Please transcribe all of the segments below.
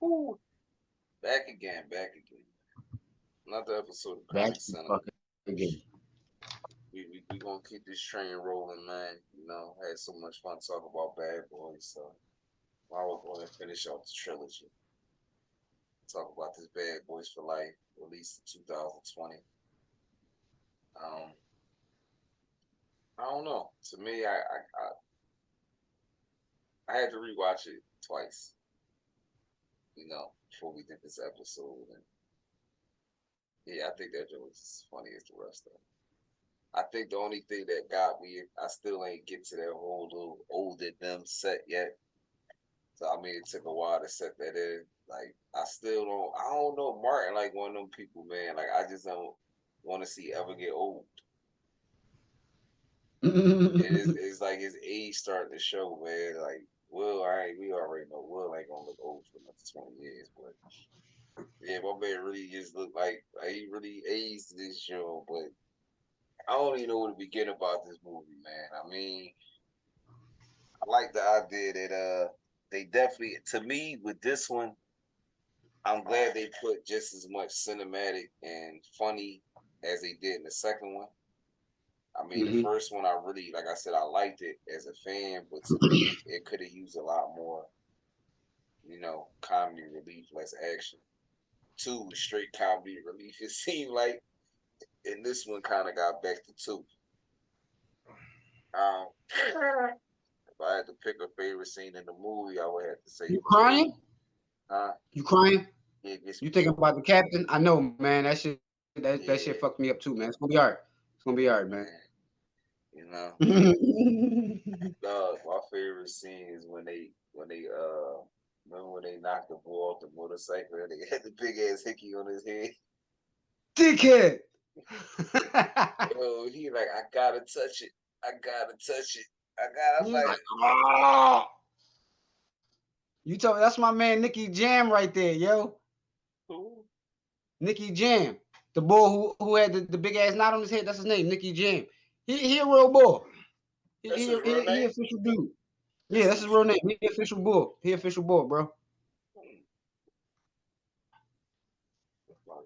Woo. Back again. Another episode of Back Chronic to Cinema. fucking again. We gonna keep this train rolling, man. You know, had so much fun talking about Bad Boys, so now we're going to finish off the trilogy. Talk about this Bad Boys for Life, released in 2020. Um, I don't know. To me, I had to rewatch it twice. You know, before we did this episode, and yeah, I think that joke was as funny as the rest of them. I think the only thing that got me, I still ain't get to that whole little older them set yet. So I mean, it took a while to set that in. Like I don't know Martin like one of them people, man. Like I just don't want to see ever get old. It's like his age starting to show, man. Like Will, all right, we already know Will ain't gonna look old for another 20 years, but yeah, my man really just looked like he really aged this show. But I don't even know what to begin about this movie, man. I mean, I like the idea that they definitely, to me with this one, I'm glad they put just as much cinematic and funny as they did in the second one. I mean, the first one I really, like I said, I liked it as a fan, but to me, it could have used a lot more, comedy relief, less action. Two was straight comedy relief. It seemed like, and this one kind of got back to two. If I had to pick a favorite scene in the movie, I would have to say You the parade. crying? Huh? You crying? Yeah, it gets You me thinking choked about up. the captain? I know, man. That shit Yeah, fucked me up too, man. It's gonna be alright. It's gonna be yeah, alright, man. man. You know, my favorite scene is when they remember when they knocked the ball off the motorcycle and they had the big ass hickey on his head. Dickhead. Yo, he like, I gotta touch it. I gotta touch it. I'm He's like, like, oh. You told me that's my man Nicky Jam right there, yo. who? Nicky Jam. The boy who had the big ass knot on his head, that's his name, Nicky Jam. He a real boy. That's his real He name? official dude. Yeah, That's that's his his real name. He official bull. He official bull, bro. like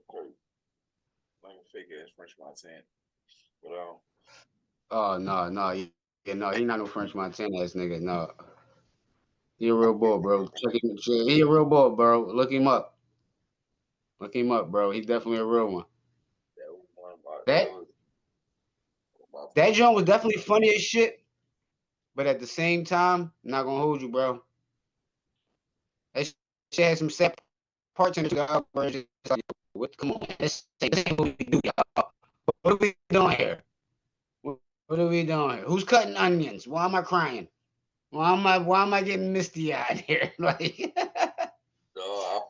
like a fake ass French Montana. But Oh no, he not no French Montana ass nigga. No. He a real bull, bro. He a real bull, bro. Look him up. Look him up, bro. He's definitely a real one. that was one of my That that was my that favorite joint was scenes. definitely funny as shit, but at the same time, I'm not gonna hold you, bro. That shit had some sad parts in it. Where it's just like, what? Come on, man. This ain't what we do, y'all. What are we doing here? What are we doing here? Who's cutting onions? Why am I crying? Why am I getting misty eyed here? I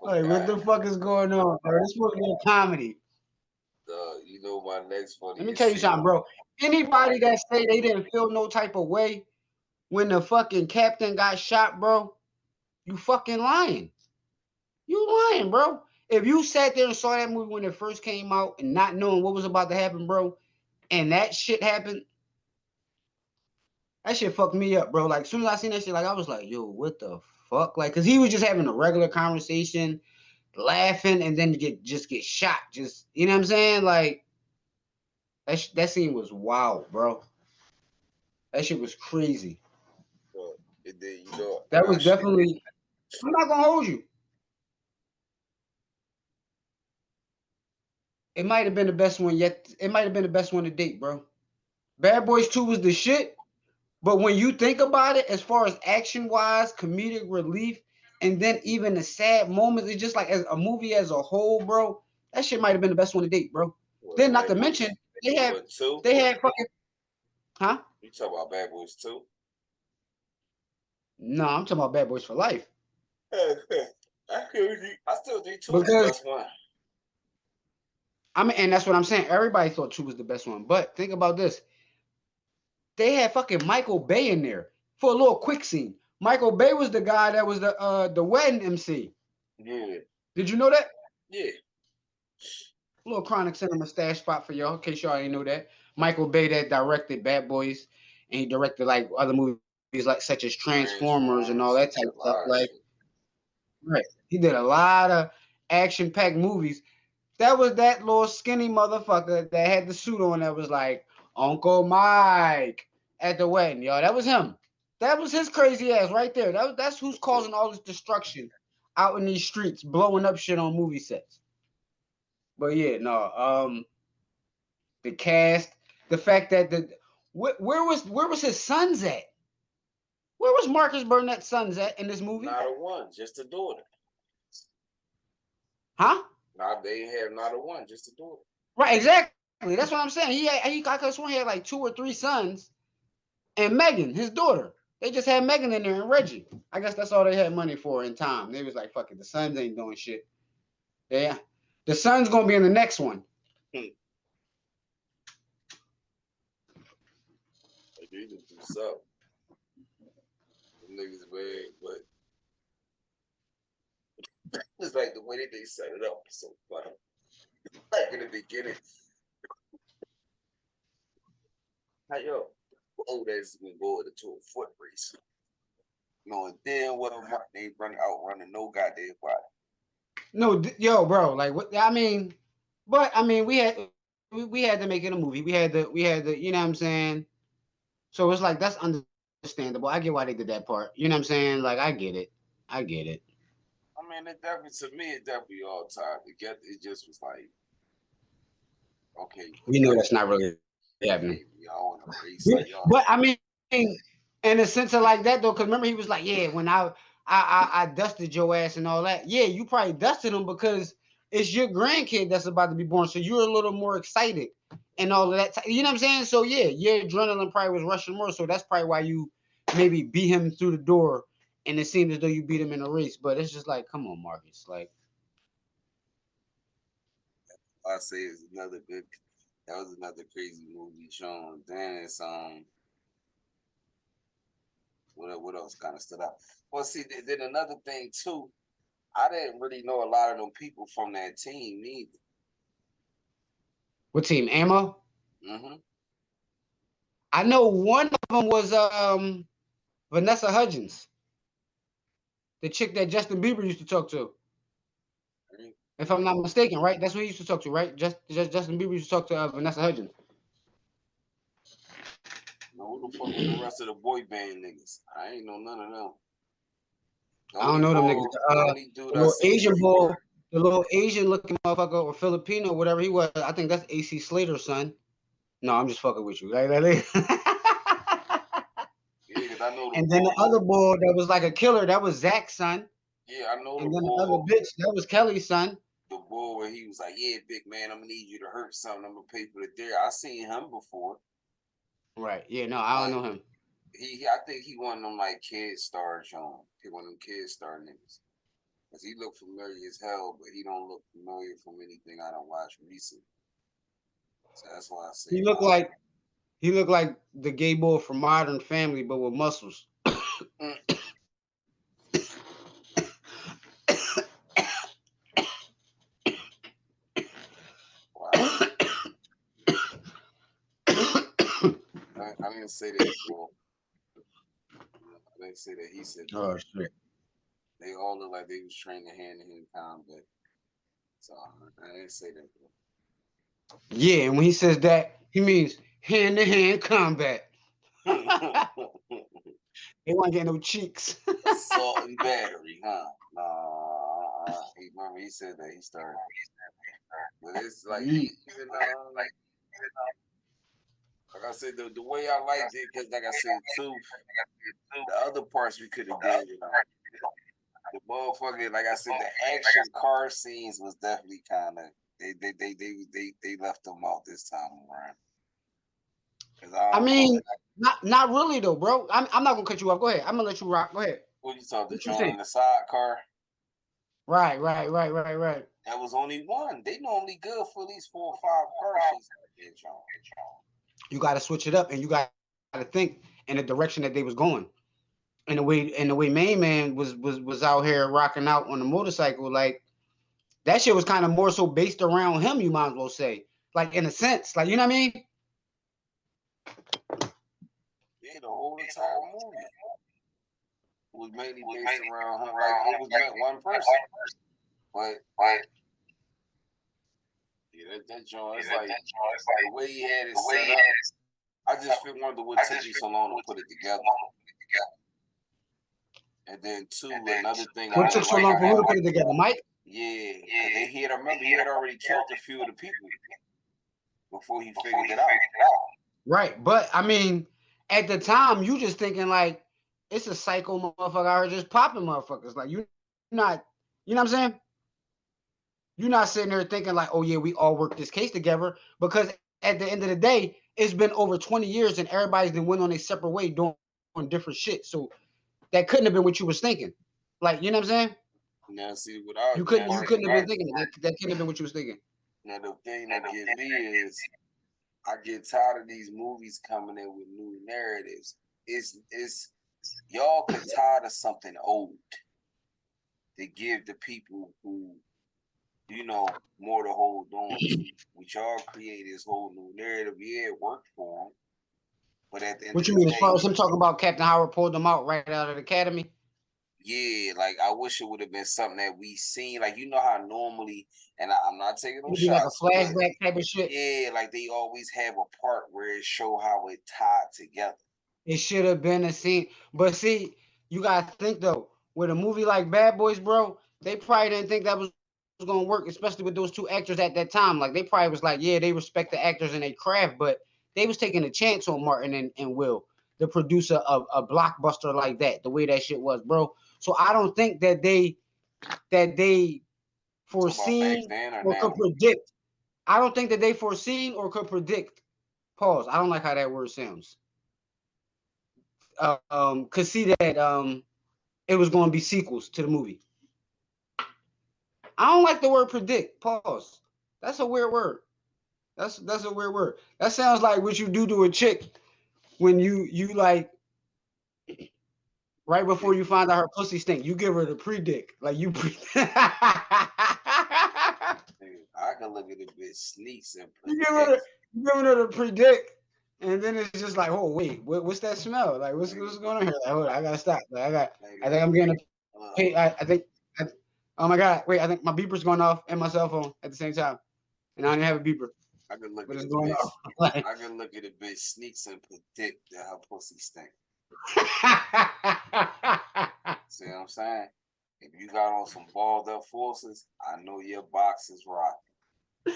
Like what forgot. the fuck is going on, bro? This supposed to be a comedy. You know my next Let me funniest tell you scene. something, bro. Anybody that say they didn't feel no type of way when the fucking captain got shot, bro, you fucking lying. You lying, bro. If you sat there and saw that movie when it first came out and not knowing what was about to happen, bro, and that shit happened, that shit fucked me up, bro. Like, as soon as I seen that shit, like, I was like, yo, what the fuck? Like, cause he was just having a regular conversation, laughing, and then get shot. Just, you know what I'm saying? Like, that scene was wild, bro. That shit was crazy. But and then That I was should definitely. I'm not gonna hold you. It might have been the best one yet. It might have been the best one to date, bro. Bad Boys 2 was the shit. But when you think about it, as far as action wise, comedic relief, and then even the sad moments, it's just like as a movie as a whole, bro. That shit might have been the best one to date, bro. what Then not Bad to mention Boys they had what two? they had fucking huh? You talk about Bad Boys 2? No, I'm talking about Bad Boys for Life I still think two is the because best one. I mean, and that's what I'm saying. Everybody thought 2 was the best one, but think about this: they had fucking Michael Bay in there for a little quick scene. Michael Bay was the guy that was the wedding MC. Yeah. Did you know that? Yeah. A little chronic cinema stash spot for y'all, in case y'all ain't know that. Michael Bay that directed Bad Boys, and he directed like other movies like such as Transformers and all that type Transformers, of a stuff. lot of Like, shit. right. He did a lot of action-packed movies. That was that little skinny motherfucker that had the suit on that was like Uncle Mike at the wedding, yo. That was him. That was his crazy ass right there. That's who's causing all this destruction out in these streets, blowing up shit on movie sets. But yeah, no, the cast, the fact that where was his sons at? Where was Marcus Burnett's sons at in this movie? Not a one, just a daughter. Huh? Now they have not a one, just a daughter. Right, exactly. That's what I'm saying. I could have sworn he had like 2 or 3 sons and Megan, his daughter. They just had Megan in there and Reggie. I guess that's all they had money for in time. They was like, fuck it, the sons ain't doing shit. Yeah. The son's gonna be in the next one. They need to do something. Them niggas, man, but it's like the way that they set it up is so funny. Like in the beginning, how yo, old ass is gonna go into a foot race. Knowing damn well they running no goddamn body. No, yo, bro, like what I mean, but I mean we had to make it a movie. We had the you know what I'm saying? So it's like that's understandable. I get why they did that part. You know what I'm saying? Like I get it. I get it. I mean, it definitely to me, it definitely all tied together. It just was like, okay, We know that's not really happening. hey, y'all in a race, But like y'all. I mean, in a sense of like that though, because remember he was like, yeah, when I dusted your ass and all that. Yeah, you probably dusted him because it's your grandkid that's about to be born, so you're a little more excited and all of that. You know what I'm saying? So yeah, your adrenaline probably was rushing more, so that's probably why you maybe beat him through the door, and it seemed as though you beat him in a race. But it's just like, come on, Marcus, like. I say it's another good. That was another crazy movie shown. Then it's what else kind of stood out? Well, see, then another thing too. I didn't really know a lot of them people from that team neither. What team? Ammo? Mm-hmm. I know one of them was Vanessa Hudgens, the chick that Justin Bieber used to talk to. If I'm not mistaken, right? That's who he used to talk to, right? Just Justin Bieber used to talk to Vanessa Hudgens. Now, who the fuck with the rest of the boy band niggas? I ain't know none of them. The I don't only know them niggas. boy, the only dude The I little seen Asian was bull, the little Asian looking motherfucker or Filipino, whatever he was. I think that's AC Slater's son. No, I'm just fucking with you. yeah, cause I know the And then the boy. other bull that was like a killer, that was Zach's son. Yeah, I know And the then the other boy. bitch, that was Kelly's son. The boy where he was like, "Yeah, big man, I'm gonna need you to hurt something. I'm gonna pay for the dare." I seen him before. Right. Yeah, no, I don't Like know him. I think he one of them like kid star John. He one of them kid star niggas. Cause he look familiar as hell, but he don't look familiar from anything I don't watch recent. So that's why I say, He looked like he looked like the gay boy from Modern Family, but with muscles. mm, wow. I didn't say that. Well, I didn't say that. He said that. Oh shit. They all look like they was training hand to hand combat. So I didn't say that. Yeah, and when he says that, he means hand to hand combat. They want to get no cheeks. Assault and battery, huh? Nah, he remember he said that he started, but it's like Mm. even like I said, the way I liked it, because like I said too, the other parts we could have did, the motherfucker, like I said, the action car scenes was definitely kind of they left them out this time around. Cause I I don't know mean, not really though, bro. I'm not gonna cut you off. Go ahead. I'm gonna let you rock. Go ahead. what you talking the What you John saying? in the side car. Right. That was only one. They normally good for at least 4 or 5 car chases. You got to switch it up, and you got to think in the direction that they was going. And the way Main Man was out here rocking out on the motorcycle, like that shit was kind of more so based around him. You might as well say, like in a sense, like you know what I mean? Yeah, the whole entire movie. was mainly based around him. Like it was meant one person, but yeah, that joint. It's like the way he had it set up. I just feel wonder what took me so long to put it together. And then two, another thing I What took didn't so like long for who about to put it together, Mike? yeah, because he had remember he had already killed a few of the people before he figured it out. Right, but I mean, at the time, you just thinking like it's a psycho motherfucker out here just popping motherfuckers. Like you not, you know what I'm saying? You're not sitting there thinking like, oh yeah, we all work this case together because at the end of the day, it's been over 20 years and everybody's been went on a separate way doing different shit. So that couldn't have been what you was thinking. Like, you know what I'm saying? Now see what I You couldn't have been thinking that. That couldn't have been what you was thinking. now the thing that get me is I get tired of these movies coming in with new narratives. It's y'all could tired of something old to give the people who more to hold on to. Which y'all create this whole new narrative. Yeah, it worked for them, but at the end What of you the mean as far day, as him talking about Captain Howard pulled them out right out of the academy? yeah, like I wish it would have been something that we seen. Like you know how normally, and I'm not taking no It'd be like a shots, but flashback type of shit. yeah, like they always have a part where it show how it tied together. It should have been a scene. But see, you gotta think though, with a movie like Bad Boys, bro, they probably didn't think that was gonna work, especially with those two actors at that time. Like they probably was like, yeah, they respect the actors and their craft, but they was taking a chance on Martin and Will, the producer of a blockbuster like that, the way that shit was, bro. So I don't think that they Talk about back foreseen then or or could now. predict. I don't think that they foreseen or could predict. Pause. I don't like how that word sounds. Could see that it was going to be sequels to the movie. I don't like the word predict. Pause. That's a weird word. That's a weird word. That sounds like what you do to a chick when you like right before you find out her pussy stink. You give her the predict. Like you I can look at it with sneaks and you give her the, predict. you giving her the predict, and then it's just like, oh wait, what's that smell? Like what's Nigga, going on here? Like, hold on, I gotta stop. Like I nigga, think I'm getting a uh, pay. I think. Oh my god! Wait, I think my beeper's going off and my cell phone at the same time, and I don't have a beeper, I can look but at it's a going bitch. off. Like, I can look at a bitch sneaks and predict that her pussy stink. See what I'm saying? If you got on some balled up forces, I know your box is rotten.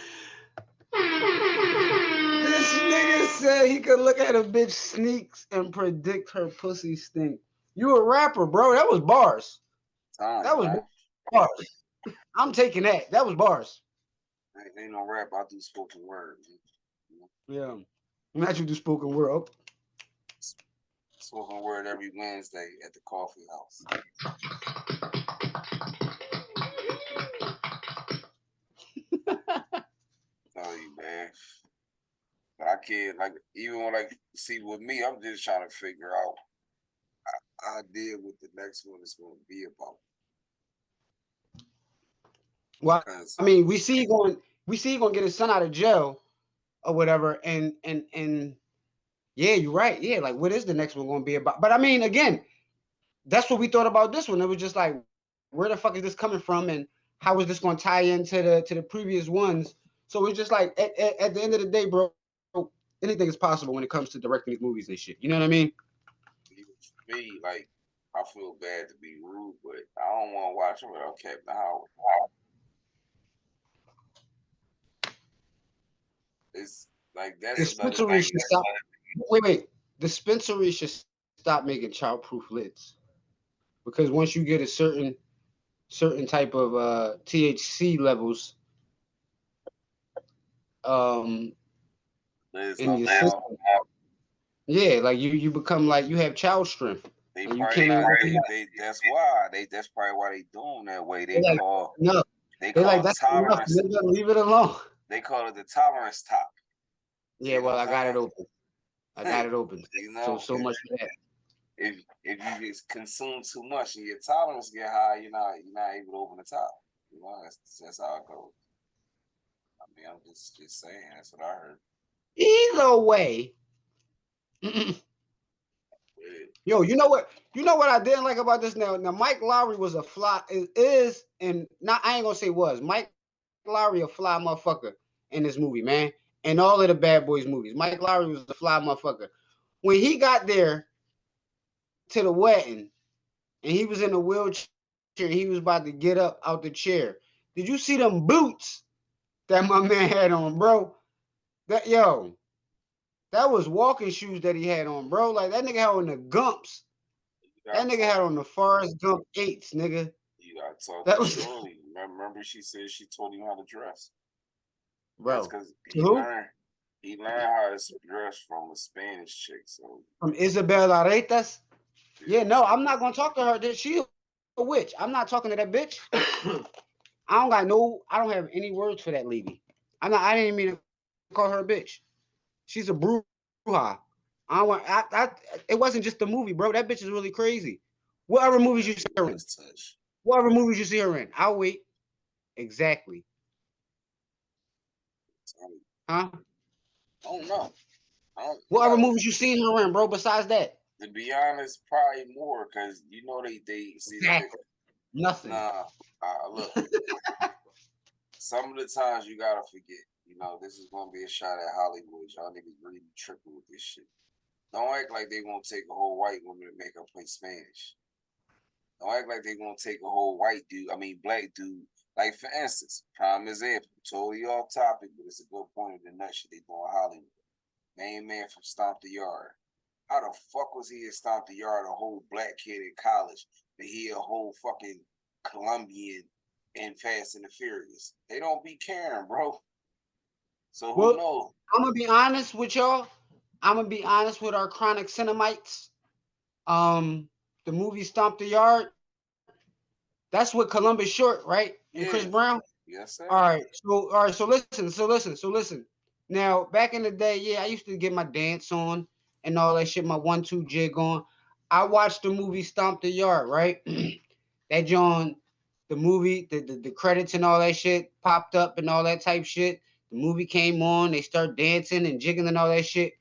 this nigga said he could look at a bitch sneaks and predict her pussy stink. You a rapper, bro? That was bars. Time, That was man. bars. I'm taking that. That was bars. Ain't no rap. I do spoken word. You know? Yeah. Not you do spoken word. Oh. Spoken word every Wednesday at the coffee house. Tell you, man. But I can't like even when I see with me, I'm just trying to figure out idea what the next one is going to be about. Well, Cause I mean, we see he going to get his son out of jail or whatever, and yeah, you're right. Yeah, like what is the next one going to be about? But I mean, again, that's what we thought about this one. It was just like, where the fuck is this coming from, and how is this going to tie into the previous ones? So it's just like at the end of the day, bro, anything is possible when it comes to directing these movies and shit. You know what I mean? for me, like I feel bad to be rude, but I don't want to watch it without Captain Howard. It's like that's another Dispensary thing. should stop. Wait. Dispensary should stop making childproof lids because once you get a certain type of THC levels um They in stop your coming out. system, yeah, like you become like you have child strength They and you probably can't even not. open up. That's probably why they doing that way. They're like, no, They they're call like the that's enough. tolerance. Nigga, leave it alone. They call it the tolerance top. Yeah, You know well, what I got I'm it open. I got saying? it open. you So know, so much for that. if you just consume too much and your tolerance get high, you're not able to open the top. That's how it goes. I mean, I'm just saying. That's what I heard. Either way, Yo, you know what? You know what I didn't like about this now. Now Mike Lowry was a fly is and not I ain't gonna say was. Mike Lowry a fly motherfucker in this movie, man. And all of the Bad Boys movies. Mike Lowry was a fly motherfucker. When he got there to the wedding and he was in a wheelchair and he was about to get up out the chair. Did you see them boots that my man had on, bro? That yo, that was walking shoes that he had on, bro. Like that nigga had on the Gumps. You That gotta nigga had talk. on the Forrest Gump eights, nigga. You gotta talk That to was Shorty. Remember, she said she taught him how to dress. That's bro. because To who? he learned how to dress from a Spanish chick. So From Isabel Aretas. Yeah, yeah, no, so I'm not gonna talk to her. She a witch. I'm not talking to that bitch. I don't got no. I don't have any words for that lady. I didn't even mean to call her a bitch. She's a bruja. I don't want. It wasn't just the movie, bro. That bitch is really crazy. What other movies you see her in? definitely a nice touch. What other movies you see her in? I'll wait. Exactly. I Huh? don't know. I don't, What you other gotta, movies you seen her in, bro? Besides that? to be honest, probably more because they see the Exactly. Nothing. nah. Look, some of the times you gotta forget. This is gonna be a shot at Hollywood. Y'all niggas really be tripping with this shit. Don't act like they gonna take a whole white woman to make her play Spanish. Don't act like they gonna take a whole white dude. I mean, black dude. Like for instance, prime example, totally off topic, but it's a good point in the nutshell. They doing Hollywood. Main man from Stomp the Yard. How the fuck was he at Stomp the Yard, a whole black kid in college, but he a whole fucking Colombian and Fast and the Furious? They don't be caring, bro. So who Well, knows? I'm gonna be honest with y'all. I'm gonna be honest with our chronic cinemites. The movie Stomp the Yard. That's with Columbus Short, right? And Chris Yeah, Brown. yes All sir. right. So listen. Now, back in the day, yeah, I used to get my dance on and all that shit, my 1-2 jig on. I watched the movie Stomp the Yard, right? That John, the movie, the credits and all that shit popped up and all that type shit. The movie came on, they start dancing and jigging and all that shit.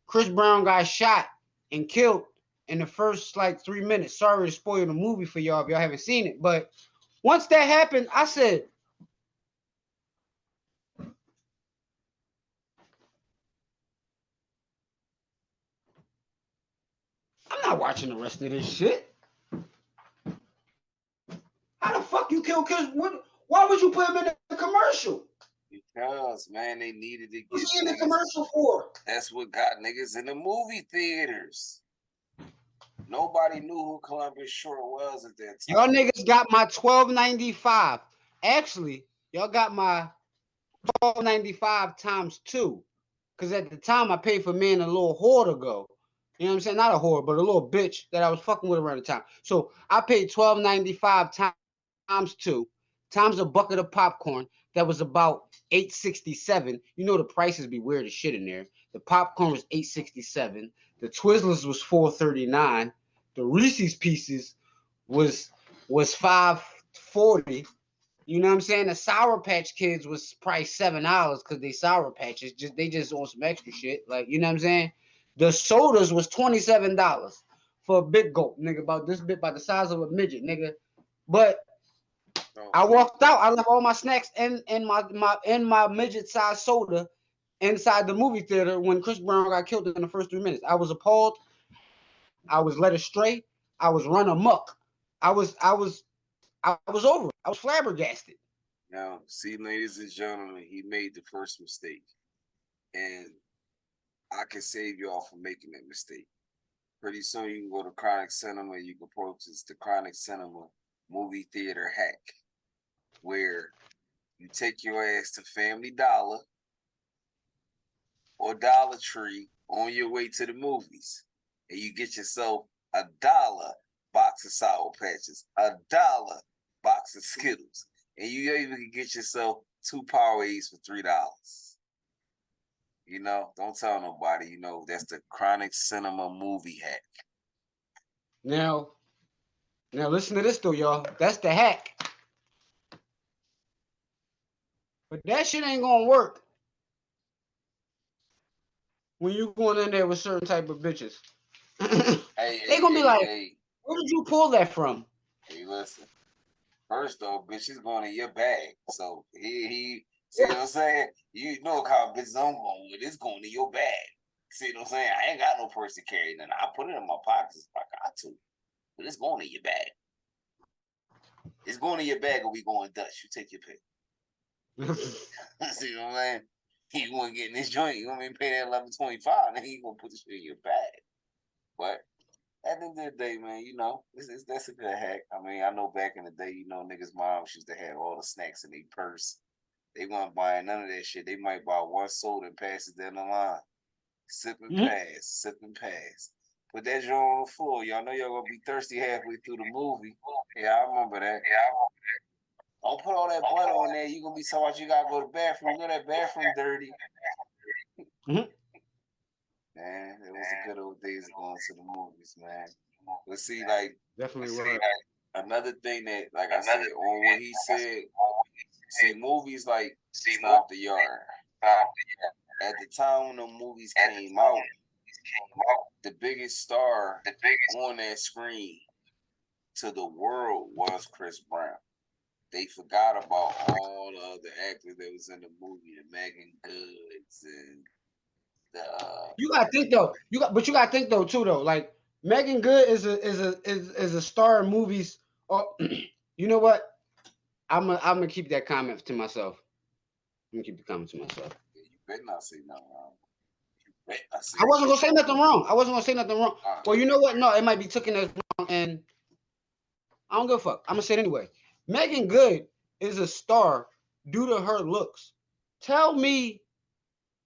Chris Brown got shot and killed in the first like 3 minutes. Sorry to spoil the movie for y'all if y'all haven't seen it, but once that happened, I said, I'm not watching the rest of this shit. How the fuck you kill kids? Why would you put him in a commercial? Because man, they needed to What's he get in the niggas. commercial for? That's what got niggas in the movie theaters. Nobody knew who Columbus Short was at that Y'all time. niggas got my 12.95. Actually, y'all got my 12.95 times two. Cause at the time I paid for me and a little whore to go. You know what I'm saying? Not a whore, but a little bitch that I was fucking with around the time. So I paid 12.95 times two, times a bucket of popcorn that was about 867. You know the prices be weird as shit in there. The popcorn was 867. The Twizzlers was 439. The Reese's Pieces was was 540. You know what I'm saying? The Sour Patch Kids was probably $7 because they Sour Patches. They just on some extra shit. Like, you know what I'm saying? The sodas was $27 for a big gulp, nigga. About this bit, about the size of a midget, nigga. But No, I walked out. I left all my snacks in my midget size soda inside the movie theater when Chris Brown got killed in the first 3 minutes. I was appalled. I was led astray. I was run amok. I was over it. I was flabbergasted. now see, ladies and gentlemen, he made the first mistake, and I can save y'all from making that mistake. Pretty soon you can go to Chronic Cinema. You can purchase the Chronic Cinema movie theater hack, where you take your ass to Family Dollar or Dollar Tree on your way to the movies, and you get yourself $1 box of Sour Patches, $1 box of Skittles, and you even can get yourself two Powerades for $3. Don't tell nobody. That's the Chronic Cinema movie hack. Now, now listen to this though, y'all. That's the hack. But that shit ain't gonna work when you going in there with certain type of bitches. Hey, They hey, gonna be hey, like, hey, where did you pull that from? hey, listen. First off, bitch, is going in your bag. So he see what I'm saying? You know how bitches I'm going with. It's going in your bag. See what I'm saying? I ain't got no purse to carry nothing. I put it in my pockets if I got to. But it's going in your bag. It's going in your bag or we going Dutch. You take your pick. See what I'm saying? You want to get in this joint, you want me to pay that $11.25, then you gonna put the shit in your bag. But at the end of the day, man, that's a good hack. I mean, I know back in the day, niggas' moms used to have all the snacks in their purse. They weren't buying none of that shit. They might buy one soda and pass it down the line. Sip and pass, sip and pass. Put that joint on the floor. Y'all know y'all gonna be thirsty halfway through the movie. Yeah, I remember that. Don't put all that butter on there. You gonna be so much you gotta go to the bathroom. You know that bathroom dirty. Mhm. Man, it was the good old days of going to the movies, man. But see, like Definitely was. another thing that, like I said, on what he said, see, movies like Stomp the Yard. At the time when the movies came out, the biggest star on that screen to the world was Chris Brown. They forgot about all the other actors that was in the movie, the Megan Goods and the You gotta think though. But you gotta think though too though. Like Megan Good is a star in movies. Oh, you know what? I'm gonna keep that comment to myself. I'm gonna keep the comment to myself. you better not say nothing wrong. You better not say I wasn't nothing gonna say nothing wrong. I wasn't gonna say nothing wrong. wrong. Well, you know what? No, it might be taken as wrong, and I don't give a fuck. I'm gonna say it anyway. Megan Good is a star due to her looks. Tell me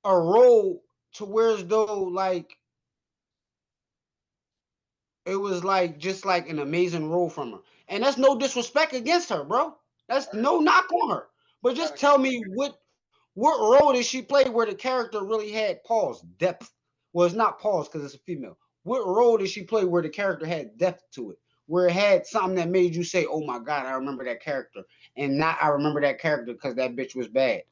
a role to where as though like it was like just like an amazing role from her. And that's no disrespect against her, bro. That's Right. no knock on her. But You just gotta, tell me what role did she play where the character really had pause, depth? Well, it's not pause because it's a female. What role did she play where the character had depth to it? Where it had something that made you say, "Oh my god, I remember that character," and not I remember that character because that bitch was bad.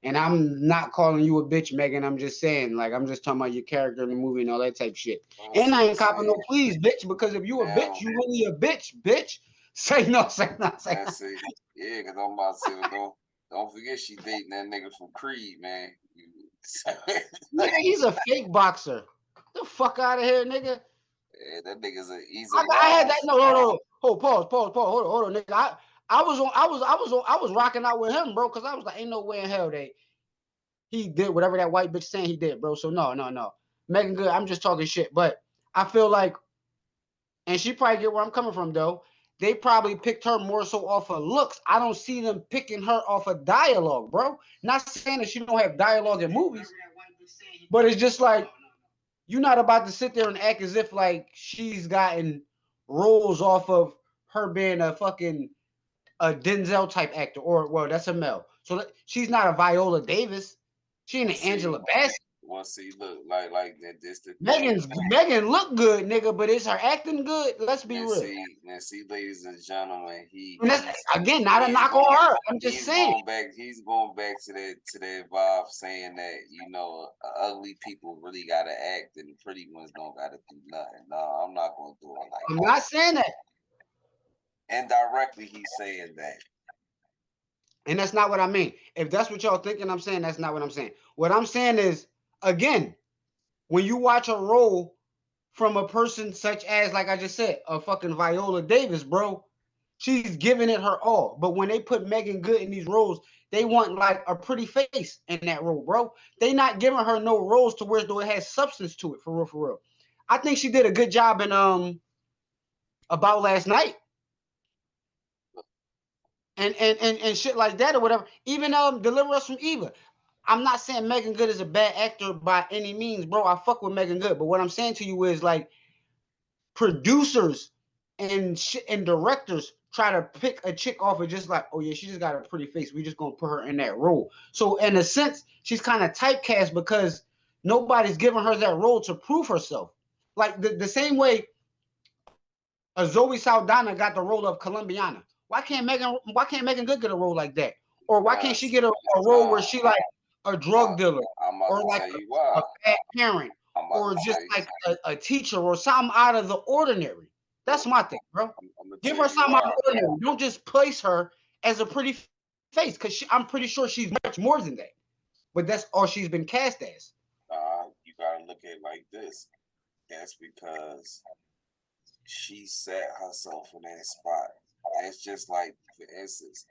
And I'm not calling you a bitch, Megan. I'm just saying, like, I'm just talking about your character in the movie and all that type shit. And I ain't copping no see, please, bitch, because if you a bitch, now, you really a bitch, bitch. Say no, say no, say now no. see, yeah, because I'm about to say, well, don't forget she dating that nigga from Creed, man. Nigga, he's a fake boxer. Get the fuck out of here, nigga. Yeah, that nigga's he's a I had that. wild. No, no, no. Hold, pause. Hold on, nigga. I was rocking out with him, bro, because I was like, ain't no way in hell that he did whatever that white bitch saying he did, bro. So no, no, no. Megan Good, I'm just talking shit, but I feel like, and she probably get where I'm coming from though. They probably picked her more so off of looks. I don't see them picking her off of dialogue, bro. Not saying that she don't have dialogue in movies, but it's just like you're not about to sit there and act as if like she's gotten roles off of her being a fucking a Denzel type actor, or well, that's a male. So she's not a Viola Davis. She ain't Well, an Angela see, Bassett. look, like that. This the thing. Megan look good, nigga, but is her acting good? Let's be real. Now see, ladies and gentlemen, And that's again not a he's knock on going her. I'm just saying. he's going back to that vibe saying that ugly people really gotta act and the pretty ones don't gotta do nothing. No, I'm not gonna do it like I'm that. not saying that. Indirectly, he's saying that. And that's not what I mean. If that's what y'all thinking, I'm saying that's not what I'm saying. What I'm saying is, again, when you watch a role from a person such as, like I just said, a fucking Viola Davis, bro, she's giving it her all. But when they put Megan Good in these roles, they want like a pretty face in that role, bro. They not giving her no roles to where though it has substance to it, for real, for real. I think she did a good job in About Last Night. And shit like that or whatever. Even Deliver Us from Eva. I'm not saying Megan Good is a bad actor by any means, bro. I fuck with Megan Good, but what I'm saying to you is like producers and directors try to pick a chick off of just like, oh yeah, she just got a pretty face. We just gonna put her in that role. So in a sense, she's kind of typecast because nobody's giving her that role to prove herself. Like the same way a Zoe Saldana got the role of Colombiana. Why can't Megan Good get a role like that? Or why can't she Because get a role where she like a drug dealer I'm about or to like tell you a why. bad parent I'm about or to just tell you. like a teacher or something out of the ordinary. That's Well, my thing, bro. I'm gonna Give tell her you something out of why. the ordinary. Don't just place her as a pretty face, because I'm pretty sure she's much more than that. But that's all she's been cast as. You gotta look at it like this. That's because she set herself in that spot. That's just like, for instance,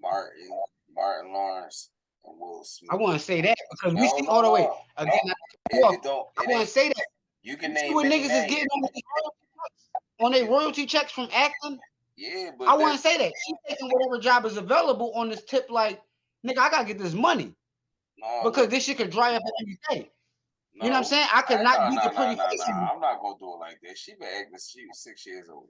Martin, Martin Lawrence, and Will I Smith. wouldn't say that because we No, see no, all the way no, again. no. It don't. I It wouldn't ain't. say that. You You can see name what many niggas is names. getting on their If royalty checks from acting. yeah, I but wouldn't that say that. She's taking whatever job is available on this tip. Like, nigga, I gotta get this money no. because Look, this shit could dry up at any day. You know what I'm no. saying? I could I not no, be no, the no, pretty no, face no. anymore. I'm not gonna do it like that. She been acting. She was 6 years old.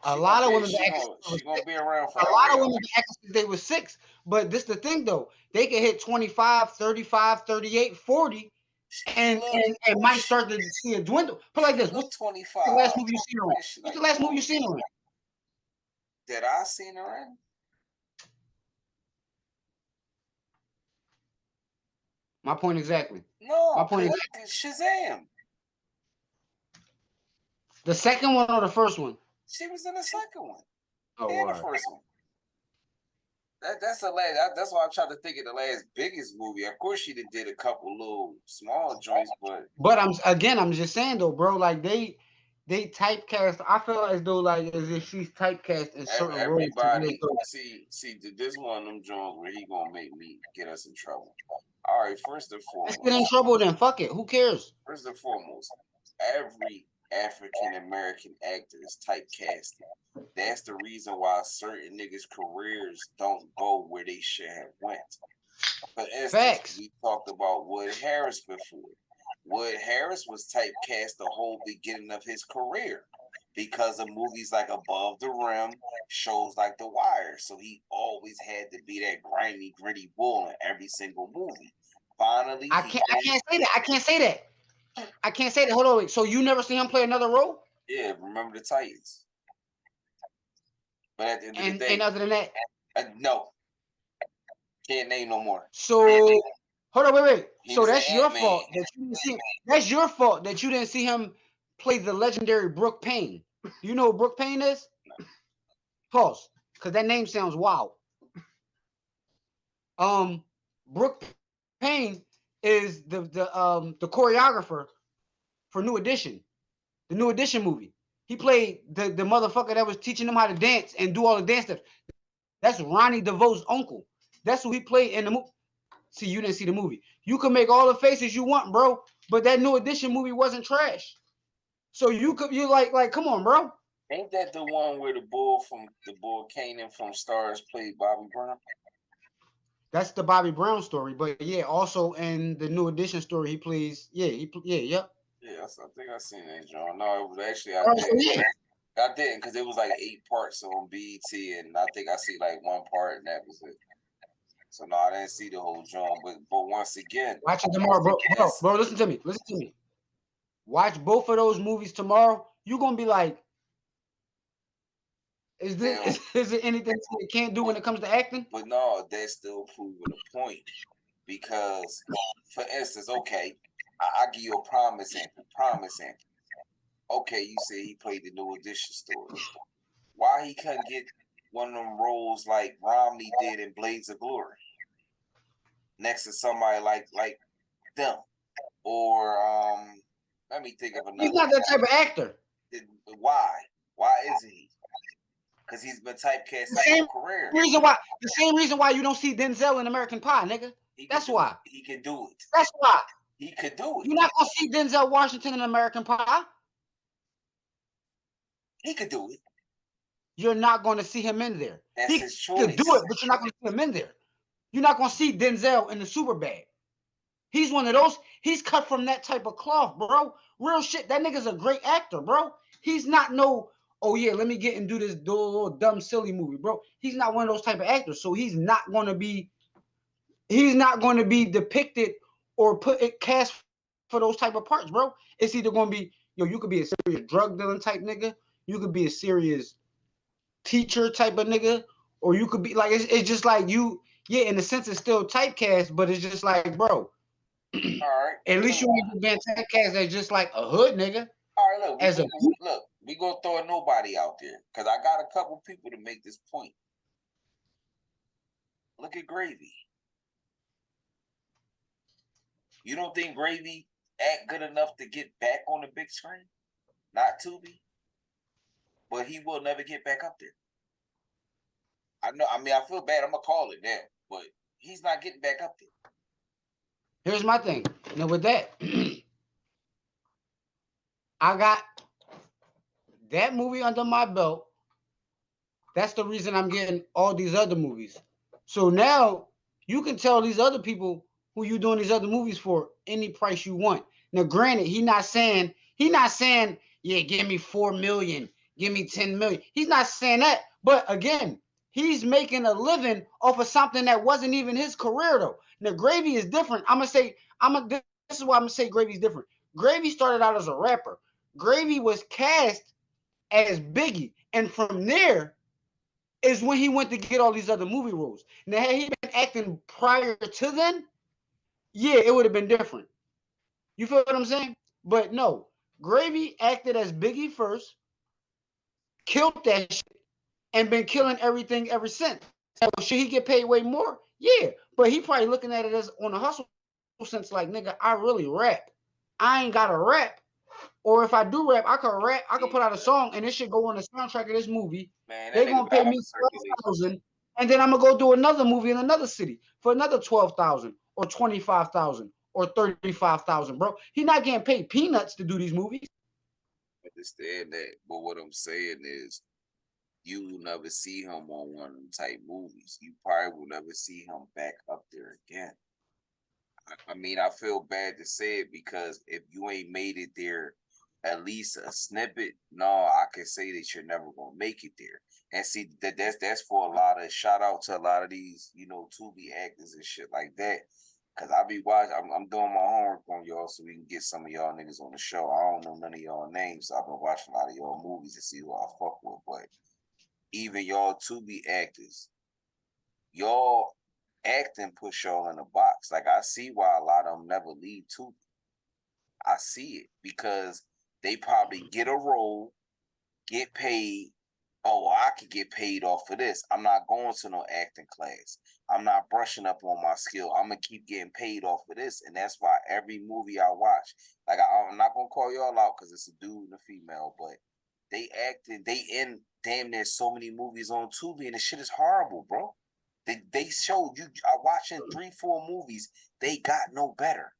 A lot of women been She acting gonna since they she was gonna 6. be around A forever, lot of yo. women been acting since they was 6. But this the thing though. They can hit 25, 35, 38, 40, She and look. and, and might start to see a dwindle. Put it like She this. look What's the last 25. movie you seen her in? And she What's the like last movie you 40. seen her in? That I seen her in? My point exactly. My No, point cause exactly. Shazam. The second one or the first one? She was in the second one Oh, and all the right. first one. That's the last. That's why I'm trying to think of the last biggest movie. Of course, she did a couple little small joints, but But I'm just saying though, bro. Like they typecast. I feel as though like as if she's typecast in certain roles to where everybody though, see this one of them joints where he gonna make me get us in trouble. All right, let's get in trouble. Then fuck it. Who cares? first and foremost, every African American actor is typecasted. That's the reason why certain niggas' careers don't go where they should have went. For instance, Facts. we talked about Wood Harris before. Wood Harris was typecast the whole beginning of his career because of movies like Above the Rim, shows like The Wire. So he always had to be that grimy, gritty bull in every single movie. Finally, he I can't say that. I can't say that. I can't say that. Hold on. Wait. So you never seen him play another role? yeah, remember the Titans. But at the end of the And day, other than that, no, can't name no more. so hold on. Wait. He So was an that's your Ant Man. fault that you didn't see. That's your fault that you didn't see him play the legendary Brooke Payne. You know who Brooke Payne is? Pause, because that name sounds wild. Brooke Payne is the choreographer for New Edition, the New Edition movie. He played the motherfucker that was teaching them how to dance and do all the dance steps. That's Ronnie DeVoe's uncle. That's who he played in the movie. See, you didn't see the movie. You can make all the faces you want, bro, but that New Edition movie wasn't trash. So you like come on, bro. Ain't that the one where the bull Kanan from Stars played Bobby Brown? That's the Bobby Brown story, but yeah, also in the New Edition story, he plays. Yeah, yep. Yeah, I think I seen that, John. No, it was actually I All right, so didn't. yeah, I didn't because it was like 8 parts on BET, and I think I see like one part, and that was it. So no, I didn't see the whole John. But once again, watch it tomorrow, bro. that's Listen to me. Listen to me. Watch both of those movies tomorrow. You're gonna be like, now. is it anything you can't do when But it comes to acting? but no, that's still proving a point because, for instance, okay, I give you a prime example. Prime example. Okay, you say he played the New Edition story. Why he couldn't get one of them roles like Romney did in Blades of Glory next to somebody like them? Or let me think of He's another not one. that type of actor. Why? Why isn't he? Because he's been typecast his whole career. The same reason why you don't see Denzel in American Pie, nigga. He could That's do why. he could do it. That's why. He could do it. You're not gonna see Denzel Washington in American Pie. He could do it. You're not gonna see him in there. That's He his could do choice. it, but you're not gonna see him in there. You're not gonna see Denzel in the Superbad. He's one of those. He's cut from that type of cloth, bro. Real shit. That nigga's a great actor, bro. He's not no. Oh yeah, let me get and do a little dumb silly movie, bro. He's not one of those type of actors. So he's not gonna be. He's not gonna be depicted or put it cast for those type of parts, bro. It's either gonna be yo. You could be a serious drug dealing type nigga. You could be a serious teacher type of nigga, or you could be like it's just like you. Yeah, in a sense, it's still typecast, but it's just like, bro. All right, At least look, you ain't been typecast as just like a hood nigga. all right, look, As a we gonna throw a nobody out there because I got a couple people to make this point. Look at Gravy. You don't think Gravy act good enough to get back on the big screen? Not Tubi, but he will never get back up there. I know. I mean, I feel bad. I'm gonna call it now, but he's not getting back up there. here's my thing. Now with that, I got that movie under my belt. That's the reason I'm getting all these other movies. So now you can tell these other people who you doing these other movies for any price you want. Now, granted, he not saying, yeah, give me 4 million, give me 10 million. He's not saying that. But again, he's making a living off of something that wasn't even his career though. Now, Gravy is different. This is why I'm gonna say Gravy's different. Gravy started out as a rapper. Gravy was cast as Biggie, and from there is when he went to get all these other movie roles. Now, had he been acting prior to then, yeah, it would have been different. You feel what I'm saying? But no, Gravy acted as Biggie first, killed that shit, and been killing everything ever since. So should he get paid way more? Yeah, but he probably looking at it as on a hustle sense, like nigga, I really rap. I ain't got to rap, or if I do rap, I could put out a song and it should go on the soundtrack of this movie. Man, They that nigga gonna been pay out me of circulation. 12,000, and then I'm gonna go do another movie in another city for another 12,000 or 25,000 or 35,000, bro. He not getting paid peanuts to do these movies. Understand that, but what I'm saying is, you will never see him on one of them type movies. You probably will never see him back up there again. I mean, I feel bad to say it because if you ain't made it there, at least a snippet, no, I can say that you're never gonna make it there. And see that's for a lot of shout out to a lot of these, Tubi actors and shit like that. Cause I be watching, I'm doing my homework on y'all so we can get some of y'all niggas on the show. I don't know none of y'all names, so I've been watching a lot of y'all movies to see who I fuck with. But even y'all Tubi actors, y'all acting push y'all in a box. Like I see why a lot of them never leave Tubi. I see it because they probably get a role, get paid. Oh, well, I could get paid off of this. I'm not going to no acting class. I'm not brushing up on my skill. I'm gonna keep getting paid off of this, and that's why every movie I watch, like I'm not gonna call y'all out because it's a dude and a female, but they in damn near so many movies on Tubi, and the shit is horrible, bro. They showed you are watching 3, 4 movies. They got no better.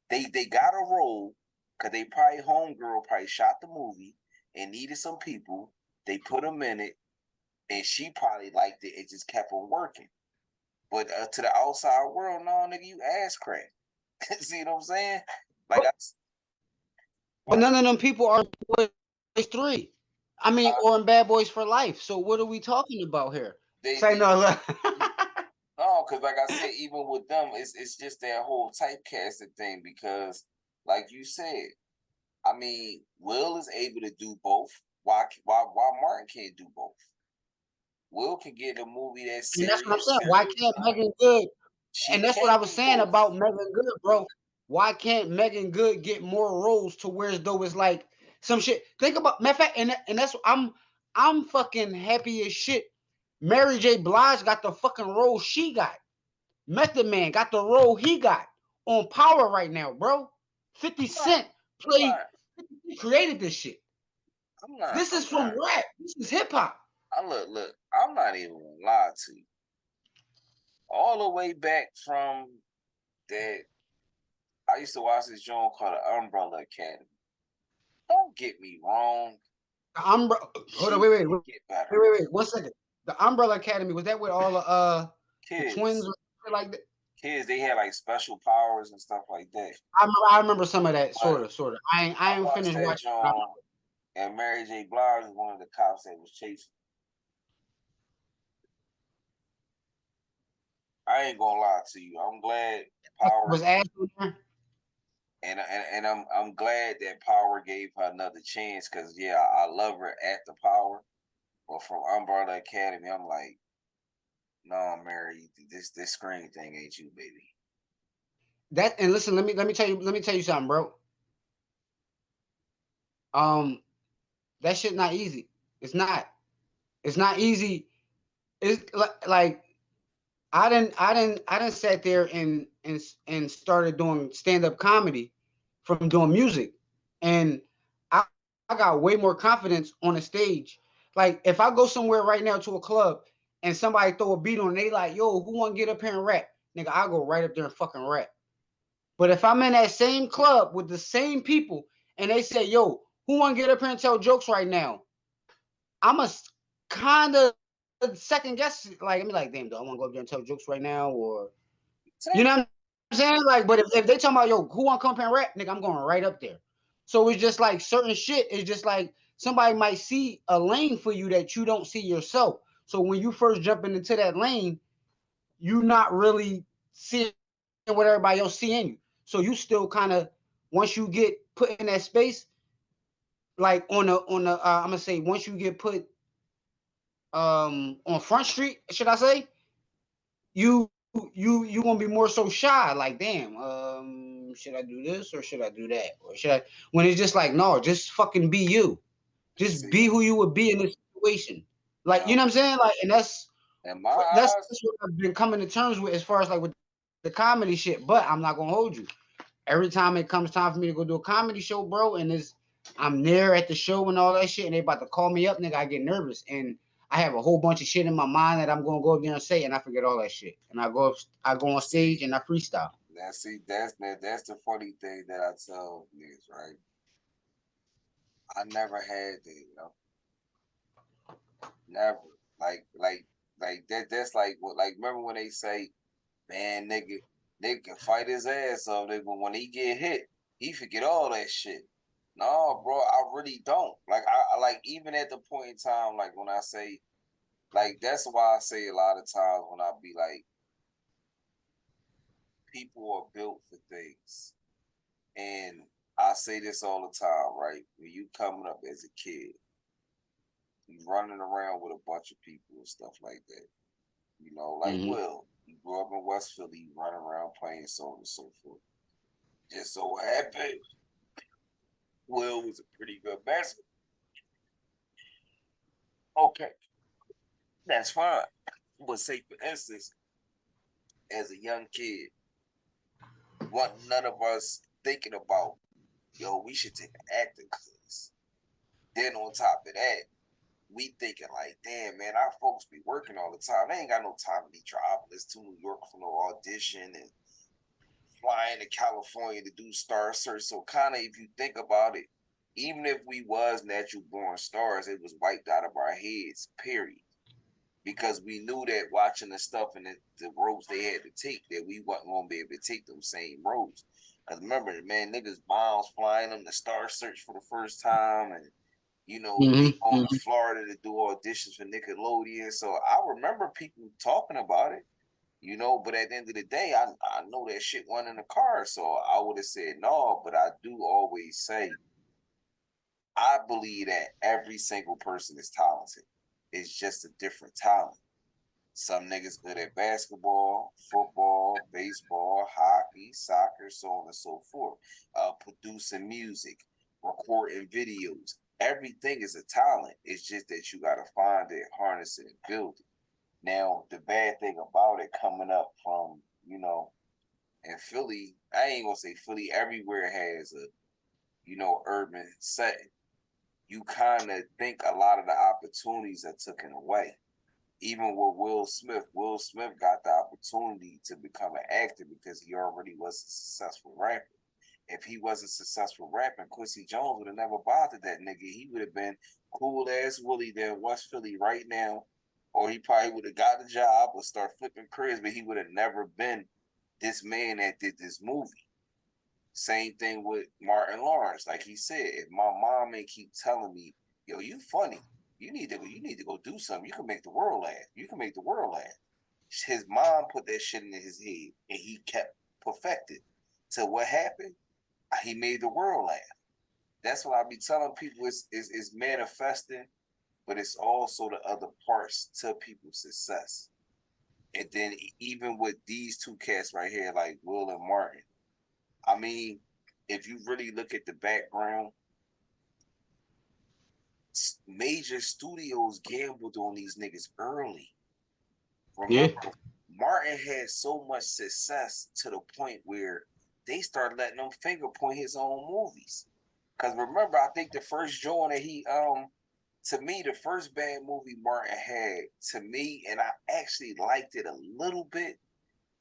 They got a role because they probably homegirl probably shot the movie and needed some people. They put them in it, and she probably liked it. It just kept on working. But to the outside world, no nigga, you ass crack. See what I'm saying? Like But none of them people are Boys 3. I mean, I or in Bad Boys for Life. So what are we talking about here? Say they no. Look. no, because like I said, even with them, it's just that whole typecasting thing. Because like you said, I mean, Will is able to do both. Why Martin can't do both? Will can get a movie that's And that's what I'm serious, saying. Why serious can't drama. Megan Good? She And that's what I can was do saying both. about Megan Good, bro. Why can't Megan Good get more roles to where as though it's like some shit? Think about matter of fact, and that's I'm fucking happy as shit. Mary J. Blige got the fucking role she got. Method Man got the role he got on Power right now, bro. 50 I'm not. Cent I'm played, not. he created this shit. I'm not. This is I'm from not. rap. This is hip hop. I look. I'm not even gonna lie to you. All the way back from that, I used to watch this show called The Umbrella Academy. Don't get me wrong. The Umbrella. Hold on, She can get better. wait. 1 second. The Umbrella Academy, was that with all the twins Kids, or like that? kids, they had like special powers and stuff like that. I remember some of that, But sort of. I I ain't watched finished that watching. John, and Mary J. Blige was one of the cops that was chasing. I ain't gonna lie to you. I'm glad Power Was Ash in there? and I'm glad that Power gave her another chance because yeah, I love her at the Power, but from Umbrella Academy, I'm like, no, Mary, this screen thing ain't you, baby. that and listen, let me tell you something, bro. Um, that shit not easy. It's not. It's not easy. It's like I didn't sat there and started doing stand up comedy from doing music, and I got way more confidence on the stage. Like if I go somewhere right now to a club and somebody throw a beat on, they like, yo, who want to get up here and rap? Nigga, I go right up there and fucking rap. But if I'm in that same club with the same people and they say, yo, who want to get up here and tell jokes right now? I'm a kind of second guess. Like, I mean, like, damn, do I want to go up there and tell jokes right now? Or, you know what I'm saying? Like, but if they talking about, yo, who want to come up here and rap? Nigga, I'm going right up there. So it's just like certain shit. It's just like somebody might see a lane for you that you don't see yourself. So when you first jumping into that lane, you not really seeing what everybody else seeing you. So you still kind of once you get put in that space, like I'm gonna say once you get put on Front Street, should I say, you gonna be more so shy. Like, damn, should I do this or should I do that or should I? When it's just like, no, just fucking be you. Just See, be who you would be in this situation. Like, you now know what I'm saying? Like, and in my that's eyes, what I've been coming to terms with as far as like with the comedy shit. But I'm not gonna hold you. Every time it comes time for me to go do a comedy show, bro, and I'm there at the show and all that shit, and they about to call me up, nigga, I get nervous, and I have a whole bunch of shit in my mind that I'm gonna go up there and say, and I forget all that shit, and I go on stage see, and I freestyle. that's the funny thing that I tell niggas, right? I never had that, never. Like, like, like that. That's like what. Like, remember when they say, "Man, nigga can fight his ass off," but when he get hit, he forget all that shit. No, bro, I really don't. Like, I like even at the point in time, like when I say, like that's why I say a lot of times when I be like, people are built for things. And I say this all the time, right? When you coming up as a kid, you running around with a bunch of people and stuff like that. Like Mm-hmm. Will, you grew up in West Philly, you run around playing so on and so forth. Just so happened, Will was a pretty good basketball. Okay, that's fine. But say for instance, as a young kid, what none of us thinking about, yo, we should take an acting class. Then on top of that, we thinking like, damn, man, our folks be working all the time. They ain't got no time to be traveling to New York for no audition and flying to California to do star search. So kind of, if you think about it, even if we was natural born stars, it was wiped out of our heads. Period. Because we knew that watching the stuff and the roads they had to take, that we wasn't gonna be able to take them same roads. Cause remember, man, niggas miles flying them to star search for the first time, and they Mm-hmm. going to Mm-hmm. Florida to do auditions for Nickelodeon. So I remember people talking about it, but at the end of the day, I know that shit wasn't in the car. So I would have said no, but I do always say, I believe that every single person is talented. It's just a different talent. Some niggas good at basketball, football, baseball, hockey, soccer, so on and so forth. Producing music, recording videos. Everything is a talent. It's just that you got to find it, harness it, and build it. Now, the bad thing about it coming up from, in Philly, I ain't gonna say Philly, everywhere has a, urban setting. You kind of think a lot of the opportunities are taken away. Even with Will Smith got the opportunity to become an actor because he already was a successful rapper. If he wasn't successful rapping, Quincy Jones would have never bothered that nigga. He would have been cool ass Willie there in West Philly right now, or he probably would have got a job or start flipping cribs, but he would have never been this man that did this movie. Same thing with Martin Lawrence. Like he said, if my mom ain't keep telling me, yo, you funny. You need to go do something. You can make the world laugh. You can make the world laugh. His mom put that shit in his head and he kept perfected. So what happened? He made the world laugh. That's what I be telling people is manifesting, but it's also the other parts to people's success. And then even with these two cats right here, like Will and Martin, I mean, if you really look at the background, major studios gambled on these niggas early. Yeah. Remember, Martin had so much success to the point where they started letting him finger point his own movies. Cause remember, I think the first joint that he to me, the first bad movie Martin had, to me, and I actually liked it a little bit,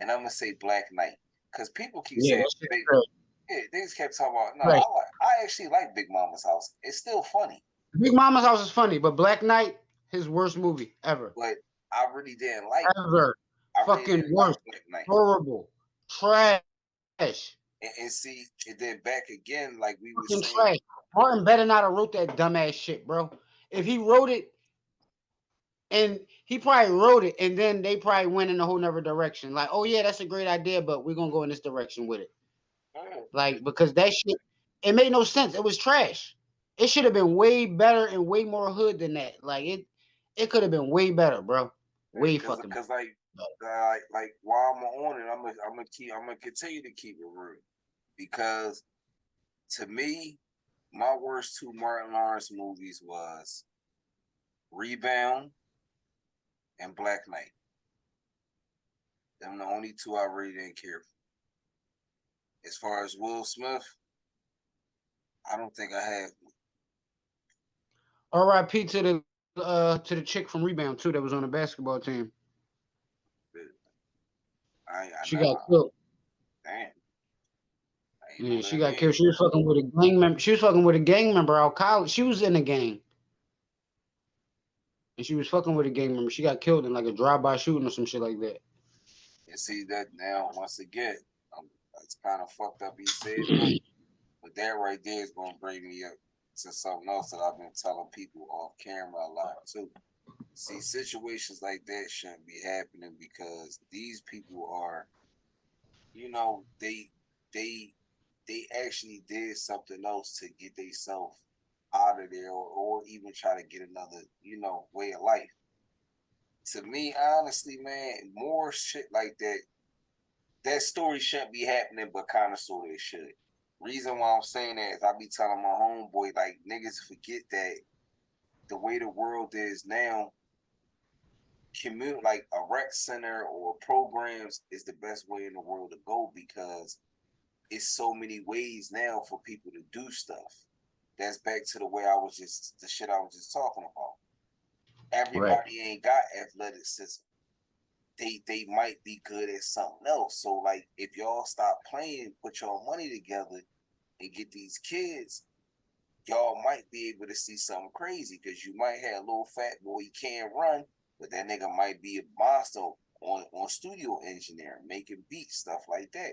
and I'm gonna say Black Knight. Cause people keep Yeah, saying that shit's big, great. yeah, they just kept talking about no, Right. I actually like Big Mama's House. It's still funny. Big Mama's House is funny, but Black Knight, his worst movie ever. But I really didn't like Ever. I really Fucking didn't like worst. Black Knight. Horrible. Trash. And see, and then back again, like we were Fucking saying, trash. Martin better not have wrote that dumbass shit, bro. If he wrote it, and he probably wrote it, and then they probably went in a whole nother direction. Like, oh yeah, that's a great idea, but we're gonna go in this direction with it. oh, Like, because that shit, it made no sense. It was trash. It should have been way better and way more hood than that. Like it could have been way better, bro. Way fucking cause like better. while I'm on it, I'm gonna continue to keep it real because to me, my worst two Martin Lawrence movies was Rebound and Black Knight. Them the only two I really didn't care for. As far as Will Smith, I don't think I had. R.I.P. To the chick from Rebound too that was on the basketball team. I She got nah, killed. damn, I ain't know Yeah, she that got either. killed. She was fucking with a gang member. She was fucking with a gang member out college. She was in a gang, and she was fucking with a gang member. She got killed in like a drive-by shooting or some shit like that. And see that now once again, it's kind of fucked up. He said that, but that right there is gonna bring me up to something else that I've been telling people off camera a lot too. See, situations like that shouldn't be happening because these people are, you know, they they actually did something else to get themselves out of there, or even try to get another, way of life. To me, honestly, man, more shit like that. That story shouldn't be happening, but kind of sort of it should. Reason why I'm saying that is I be telling my homeboy like niggas forget that the way the world is now, commute like a rec center or programs is the best way in the world to go because it's so many ways now for people to do stuff. That's back to the shit I was just talking about. Right. Everybody ain't got athleticism. They might be good at something else. So like if y'all stop playing, put your money together and get these kids, y'all might be able to see something crazy because you might have a little fat boy he can't run, but that nigga might be a monster on studio engineering, making beats, stuff like that.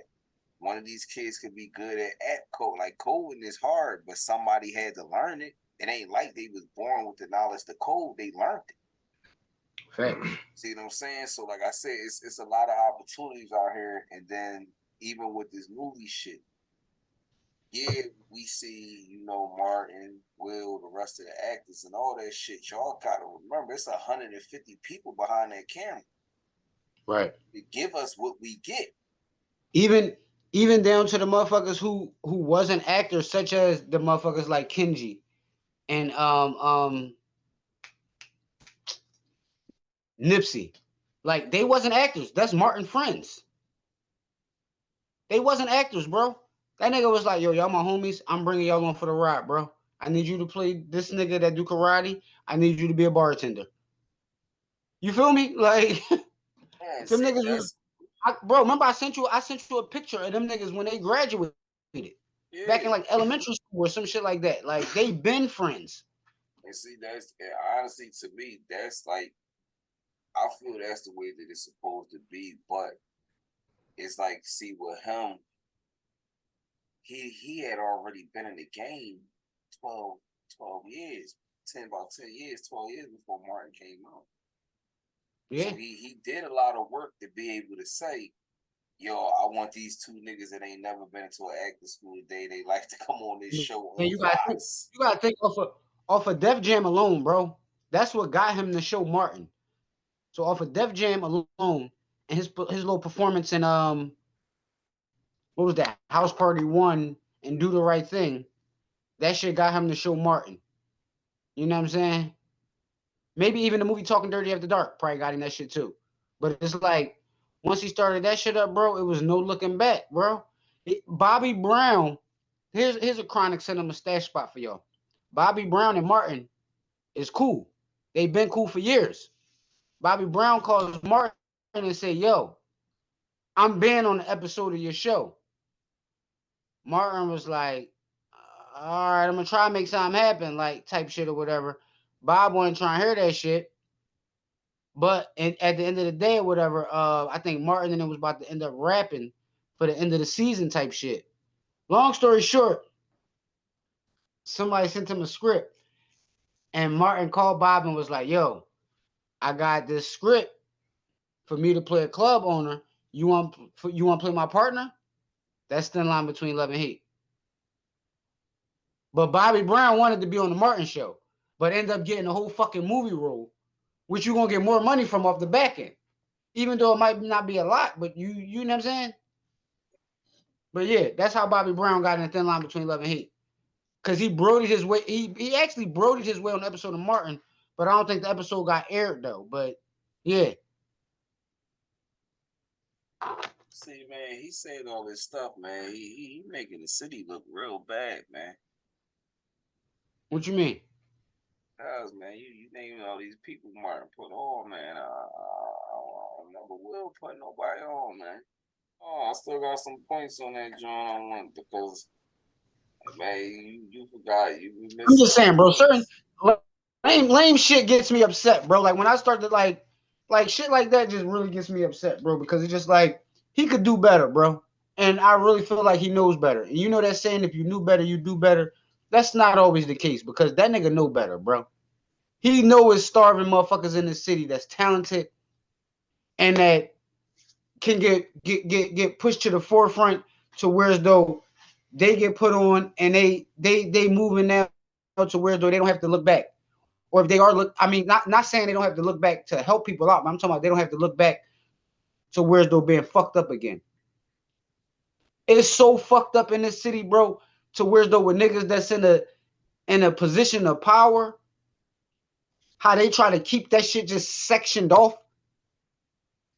One of these kids could be good at app code. Like coding is hard, but somebody had to learn it. It ain't like they was born with the knowledge to code. They learned it. Facts. See what I'm saying? So like I said, it's a lot of opportunities out here. And then even with this movie shit, yeah, we see, Martin, Will, the rest of the actors and all that shit. Y'all gotta remember it's 150 people behind that camera Right. to give us what we get. Even even down to the motherfuckers who wasn't actors, such as the motherfuckers like Kenji and Nipsey. Like they wasn't actors. That's Martin friends. They wasn't actors, bro. That nigga was like, yo, y'all my homies. I'm bringing y'all on for the ride, bro. I need you to play this nigga that do karate. I need you to be a bartender. You feel me? Like Yeah, them see, niggas was, that's bro. Remember I sent you a picture of them niggas when they graduated back in like yeah. elementary school or some shit like that. Like they been friends. And see, and honestly to me, that's like I feel that's the way that it's supposed to be. But it's like, see, with him, he had already been in the game 12, 12 years, about 10 years, 12 years before Martin came out. So Yeah. he did a lot of work to be able to say, yo, I want these two niggas that ain't never been into an acting school today. They like to come on this show Man, on Fox. you gotta think off of Def Jam alone, bro. That's what got him to show Martin. So off of Def Jam alone and his little performance in what was that? House Party 1 and Do the Right Thing. That shit got him to show Martin. You know what I'm saying? Maybe even the movie Talking Dirty After Dark probably got him that shit too. But it's like once he started that shit up, bro, it was no looking back, bro. Bobby Brown, here's a chronic cinema stash spot for y'all. Bobby Brown and Martin is cool. They've been cool for years. Bobby Brown calls Martin and say, "Yo, I'm being on the episode of your show." Martin was like, "All right, I'm gonna try to make something happen," like type shit or whatever. Bob wasn't trying to hear that shit. But at the end of the day or whatever, I think Martin and it was about to end up rapping for the end of the season type shit. Long story short, somebody sent him a script, and Martin called Bob and was like, "Yo, I got this script for me to play a club owner. You want to play my partner?" That's the line between love and hate. But Bobby Brown wanted to be on the Martin show, but ended up getting a whole fucking movie role, which you're gonna get more money from off the back end. Even though it might not be a lot, but you know what I'm saying? But yeah, that's how Bobby Brown got in a thin line between love and hate. Cause he brooded his way. He actually brooded his way on the episode of Martin, but I don't think the episode got aired though. But yeah, See, man, he saying all this stuff, man. He making the city look real bad, man. what you mean? Cause man, you naming all these people Martin put on, man. I don't remember Will put nobody on, man. Oh, I still got some points on that John I want because man, you forgot you I'm missing just some saying, bro. Certain points. lame shit gets me upset, bro. Like when I start to like shit like that just really gets me upset, bro. Because it's just like he could do better, bro. And I really feel like he knows better. And you know that saying, if you knew better, you do better. That's not always the case because that nigga know better, bro. He know it's starving motherfuckers in the city that's talented and that can get pushed to the forefront to where as though they get put on and they moving now to where as though they don't have to look back. Or if they are look, I mean, not saying they don't have to look back to help people out, but I'm talking about they don't have to look back to where as though being fucked up again. It's so fucked up in this city, bro, to where as though with niggas that's in a position of power, how they try to keep that shit just sectioned off.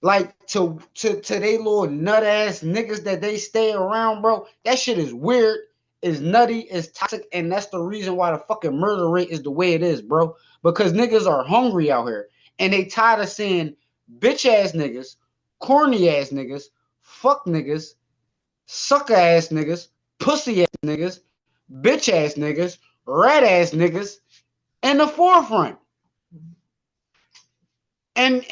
Like to they little nut ass niggas that they stay around, bro. That shit is weird, is nutty, is toxic, and that's the reason why the fucking murder rate is the way it is, bro. Because niggas are hungry out here, and they tired of seeing bitch ass niggas, corny ass niggas, fuck niggas, sucker ass niggas, pussy ass niggas, bitch ass niggas, rat ass niggas in the forefront. And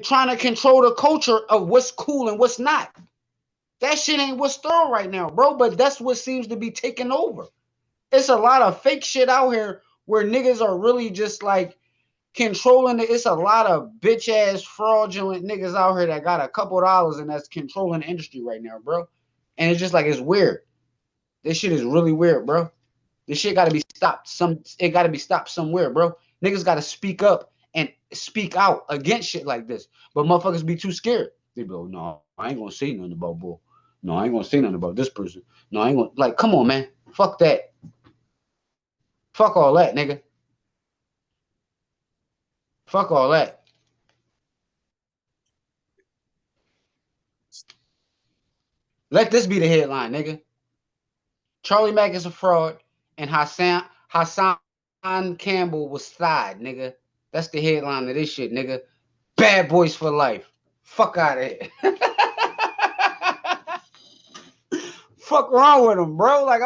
trying to control the culture of what's cool and what's not. That shit ain't what's thorough right now, bro. But that's what seems to be taking over. It's a lot of fake shit out here where niggas are really just like controlling it. It's a lot of bitch ass fraudulent niggas out here that got a couple dollars and that's controlling the industry right now, bro. And it's just like it's weird. This shit is really weird, bro. This shit gotta be stopped. It gotta be stopped somewhere, bro. Niggas gotta speak up and speak out against shit like this. But motherfuckers be too scared. They be like, no, I ain't gonna say nothing about bull. No, I ain't gonna say nothing about this person. No, I ain't gonna like come on, man. Fuck that. Fuck all that, nigga. Fuck all that. Let this be the headline, nigga. Charlie Mack is a fraud and Hassan Campbell was thawed, nigga. That's the headline of this shit, nigga. Bad boys for life. Fuck out of here. Fuck wrong with them, bro. Like,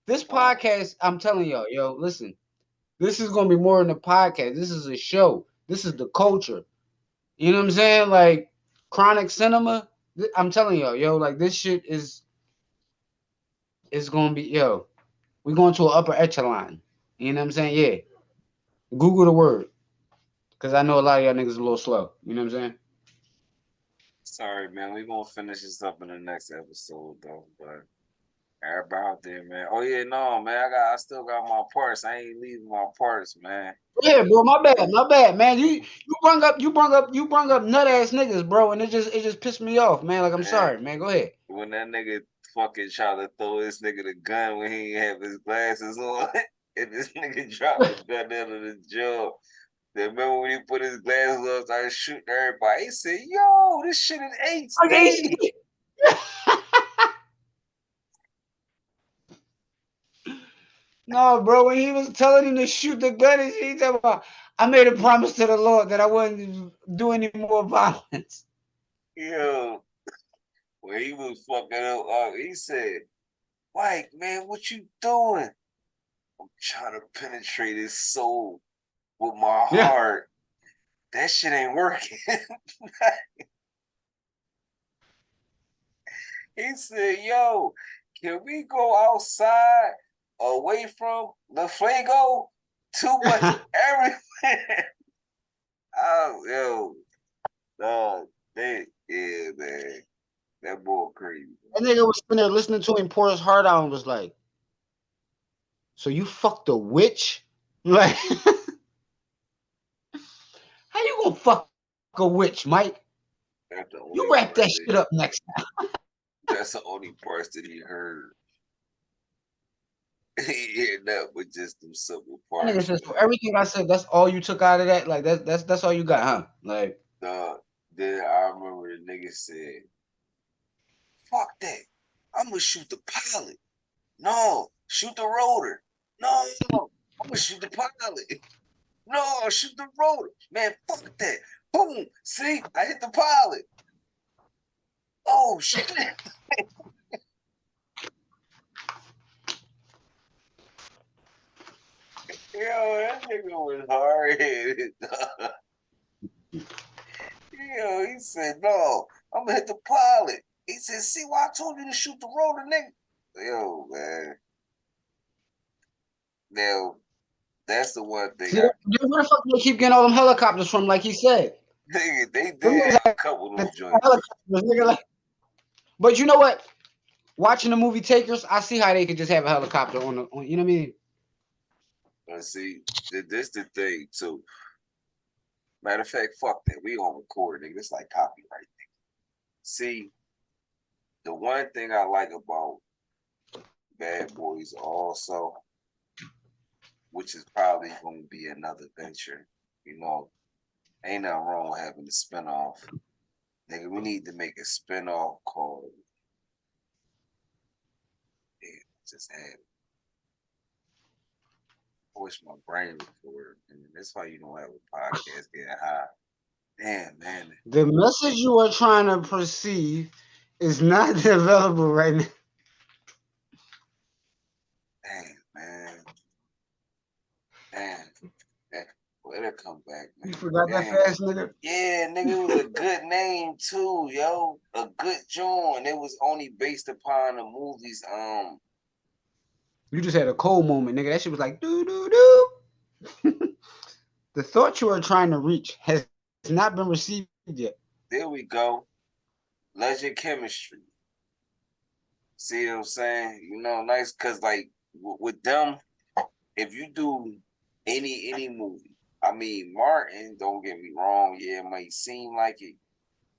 this Oh, podcast, I'm telling y'all, listen, this is gonna be more than a podcast. This is a show. This is the culture. You know what I'm saying? Like, chronic cinema. I'm telling y'all, like this shit is gonna be, we going to an upper echelon. You know what I'm saying? Yeah. Google the word, cause I know a lot of y'all niggas a little slow. You know what I'm saying? sorry, man. We gonna finish this up in the next episode, though. But Everybody out there, man. Oh yeah, no, man. I still got my parts. I ain't leaving my parts, man. Yeah, bro, my bad, man. You brung up nut ass niggas, bro, and it just pissed me off, man. Like I'm Man, sorry, man. Go ahead. when that nigga fucking tried to throw this nigga the gun when he ain't have his glasses on, and this nigga dropped the gun out of the jaw. Then remember when he put his glasses on, started shooting everybody. He said, "Yo, this shit is HD." Okay. No, bro, when he was telling him to shoot the gun, and he talking about, I made a promise to the Lord that I wouldn't do any more violence. Yo, when he was fucking up, he said, "Mike, man, what you doing?" I'm trying to penetrate his soul with my Yeah. heart. That shit ain't working. He said, "Yo, can we go outside away from the Fuego? Too much everywhere." Oh, yo, dog, yeah, man, that boy crazy. That nigga was sitting there listening to him pour his heart out and was like, "So you fucked a witch? Like, how you gonna fuck a witch, Mike? That's the You only wrap that parts shit that up next time." that's the only parts that he heard. He ended up with just them simple That nigga parts, says, so man. everything I said, that's all you took out of that? Like, that's all you got, huh? Like, Then I remember the nigga said, "Fuck that! I'm gonna shoot the pilot. No, shoot the rotor. No, I'm gonna shoot the pilot. No, shoot the rotor. Man, fuck that. Boom. See, I hit the pilot. Oh shit." Yo, that nigga was hard headed. Yo, he said, "No, I'm gonna hit the pilot." He said, "See why I told you to shoot the rotor, nigga?" Yo, man. Now, that's the one thing see, where the fuck do they keep getting all them helicopters from? Like he said, nigga, they them did niggas have a had couple of the them joints. helicopters, nigga. Like, but you know what? Watching the movie Takers, I see how they could just have a helicopter on, you know what I mean? But see, this the thing too. Matter of fact, fuck that. We on record, nigga. It's like copyright. See, the one thing I like about Bad Boys also, which is probably going to be another venture, you know, ain't nothing wrong with having a spinoff. Nigga, we need to make a spinoff called, yeah, just had, I wish my brain was for it. And that's why you don't have a podcast getting high. Damn, man. The message you are trying to perceive is not available right now. Damn, man. Damn. Let it come back, You man. forgot that Damn. fast, nigga. Yeah, nigga, it was a good name too, yo. A good joint. It was only based upon the movies. You just had a cold moment, nigga. That shit was like doo doo doo. The thought you are trying to reach has not been received yet. There we go. Legend chemistry. See what I'm saying? You know, nice because like with them, if you do any movie, I mean Martin, don't get me wrong, yeah, it might seem like it.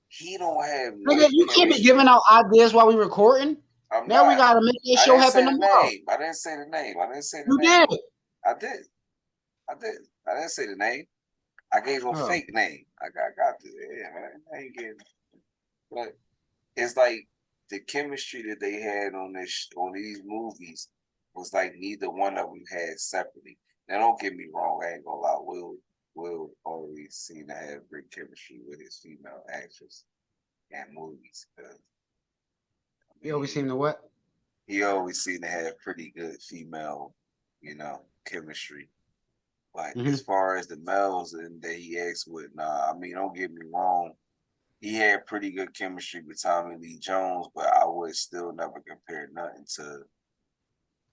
He don't have Nigga, no you can't be chemistry. giving out ideas while we recording. I'm Now we not. gotta make this I show didn't happen say the tomorrow. name. I didn't say the name. I didn't say the You name. did. I did. I did. I didn't say the name. I gave a Oh. fake name. I got this. Yeah, man. I ain't getting. But it's like the chemistry that they had on these movies was like neither one of them had separately. Now, don't get me wrong. I ain't gonna lie. Will always seem to have great chemistry with his female actress in movies. Cause I You always mean, seem to what? he always seemed to have pretty good female, chemistry. But as Mm-hmm. far as the males and that he acts with, nah, I mean, don't get me wrong. He had pretty good chemistry with Tommy Lee Jones, but I would still never compare nothing to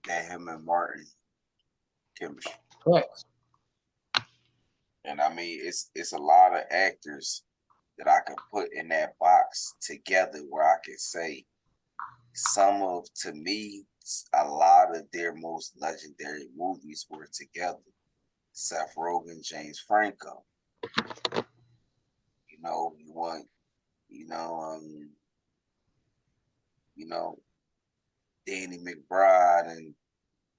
that him and Martin chemistry. Correct. And I mean, it's a lot of actors that I could put in that box together where I could say some of to me a lot of their most legendary movies were together. Seth Rogen, James Franco. You want, you know, um, you know, Danny McBride and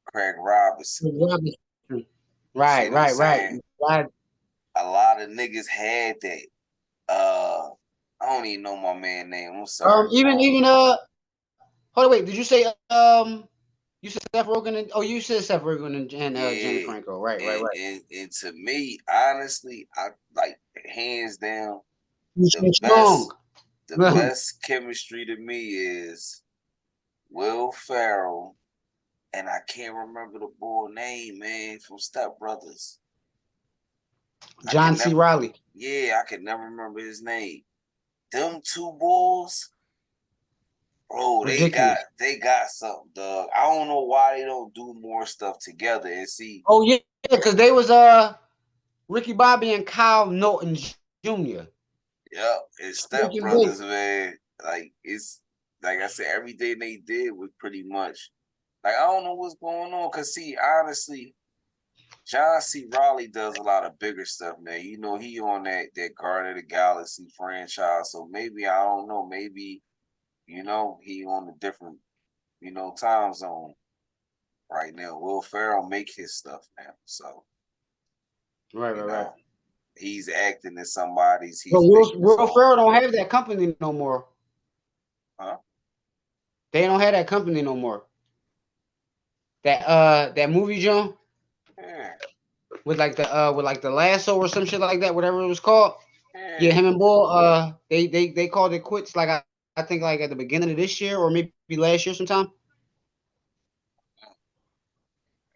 Craig Robinson. You see Right, what I'm right, right. saying? Right. A lot of niggas had that. Uh, I don't even know my man name. I'm sorry. Even hold on, wait. Did you say you said Seth Rogen and oh, you said Seth Rogen and James Yeah, Franco. Right, right, right. and to me, honestly, I like hands down You the said strong. best the best chemistry to me is Will Ferrell and I can't remember the boy name, man, from Step Brothers. I John can C. never, Riley. yeah, I can never remember his name. Them two bulls, bro, Ridiculous. they got something, dog. I don't know why they don't do more stuff together. And see, Oh yeah, because they was Ricky Bobby and Kyle Norton Jr. yep, it's Step Freaking big. Brothers, man. Like it's like I said, everything they did was pretty much like I don't know what's going on. Cause see, honestly, John C. Riley does a lot of bigger stuff, man. He on that Guardian of the Galaxy franchise. So maybe I don't know. Maybe he on a different time zone right now. Will Ferrell make his stuff now, so Right, you right, right. know he's acting as somebody's. But He's making his Will own. Ferrell don't have that company no more. Huh? They don't have that company no more. That movie John Yeah, with like the lasso or some shit like that, whatever it was called. Yeah, yeah. him and Bull, they called it quits. Like I think like at the beginning of this year or maybe last year sometime.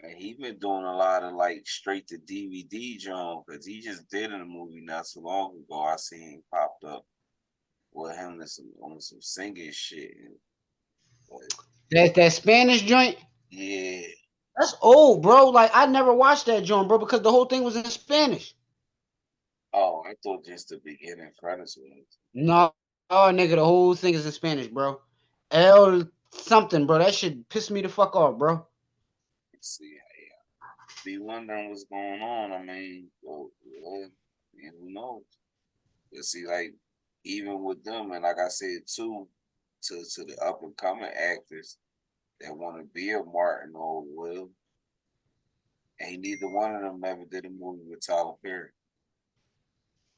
And he been doing a lot of like straight to DVD, John, because he just did in a movie not so long ago. I seen popped up with him on some singing shit. But That Spanish joint. yeah. That's old, bro. Like I never watched that joint, bro, because the whole thing was in Spanish. Oh, I thought just the beginning credits was. No, nigga, the whole thing is in Spanish, bro. El something, bro. That shit pissed me the fuck off, bro. Let's see, be wondering what's going on. I mean, who knows? You see, like even with them, and like I said too, to the up and coming actors that want to be a Martin or Will, ain't neither one of them ever did a movie with Tyler Perry.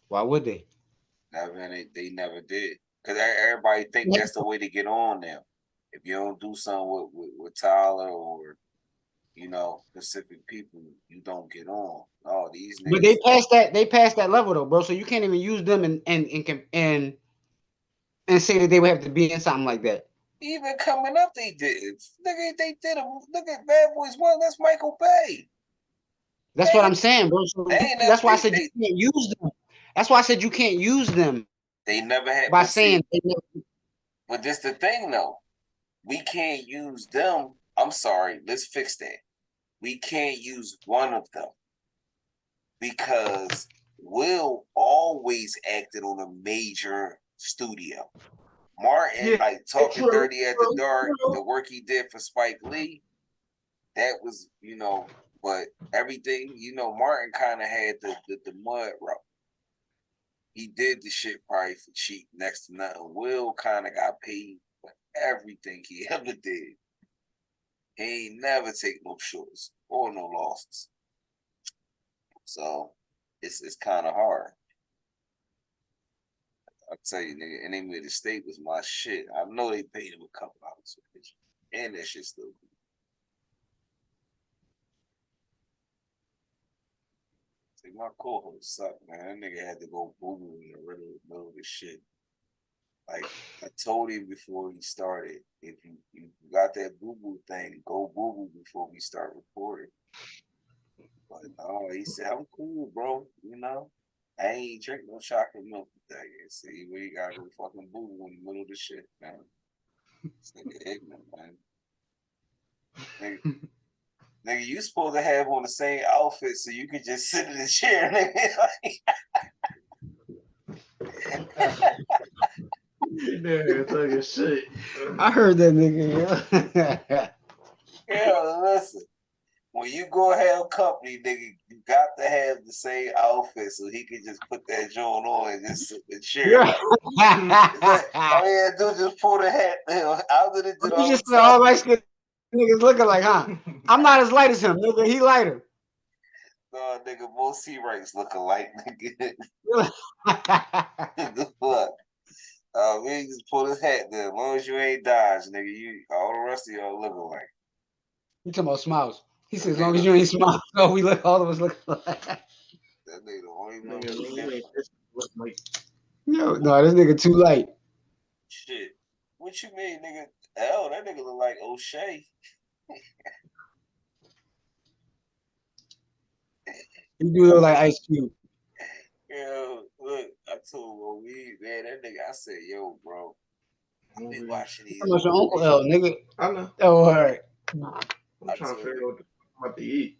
Why would they? Never, and they never did. Because everybody think that's the way to get on now. If you don't do something with Tyler or Pacific people, you don't get on. No, these But niggas they passed that level though, bro. So you can't even use them and say that they would have to be in something like that. even coming up, they did. They did a look at Bad Boys One. That's Michael Bay. That's what They I'm saying, bro. So they ain't never that's why I said you can't use them. That's why I said you can't use them they never had. by But saying see, they never, but this the thing though. We can't use them. I'm sorry. Let's fix that. We can't use one of them because Will always acted on a major studio. Martin, yeah, like Talking true, Dirty at the true, Dark, true. the work he did for Spike Lee, that was, but everything, Martin kind of had the mud route. He did the shit probably for cheap, next to nothing. Will kind of got paid for everything he ever did. He ain't never take no shorts or no losses. So it's kind of hard. I tell you, nigga, Enemy of the State was my shit. I know they paid him a couple dollars for the picture, and that shit still good. See, my co-host sucked, man. That nigga had to go boo boo in the middle of the shit. Like I told him before he started, if you got that boo boo thing, go boo boo before we start recording. But no, he said I'm cool, bro. I ain't drink no chocolate milk today. See, we gotta go fucking boo boo in the middle of the shit, man. This nigga ignorant, man. Nigga, nigga, you supposed to have on the same outfit so you could just sit in the chair, nigga. Yeah, talking shit. I heard that nigga. Yeah. Yeah, listen. When you go have company, nigga, you got to have the same outfit so he can just put that joint on and just sit and cheer. Yeah. Like, it's like, oh yeah, dude, just pull the hat down. I did it You all just the said time. all my skin niggas looking like, huh? I'm not as light as him, nigga. He lighter. No, nigga, most C ranks look alike, nigga. The fuck? We just pull his hat down. As long as you ain't dodge, nigga, you all the rest of y'all look alike. You talking about smiles? He That said, as long as nigga, you ain't smile, no, we look all of us look alike. that nigga the only one Nigga, look me and different. this look like Yo, no, this nigga too light. Shit. What you mean, nigga? Hell, that nigga look like O'Shea. He do look like Ice Cube. Yo, look, I told Moe, man, that nigga, I said, yo, bro, I've been movies. watching How these much your Uncle movies. L, nigga? I know. Oh, all right. I'm I trying to told figure him, out what the fuck I'm about to eat.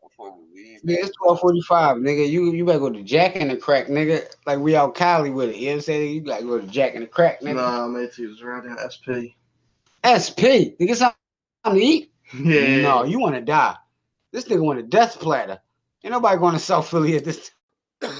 I'm fucking weed, Nigga, man. it's 12:45, nigga. You better go to Jack and the Crack, nigga. Like we out Cali with it. You know what I'm saying? You gotta go to Jack and the Crack, nigga. Nah, I'm at was around there. SP. SP, nigga, something to eat? Yeah. No, you want to die. This nigga want a death platter. Ain't nobody going to South Philly at this time.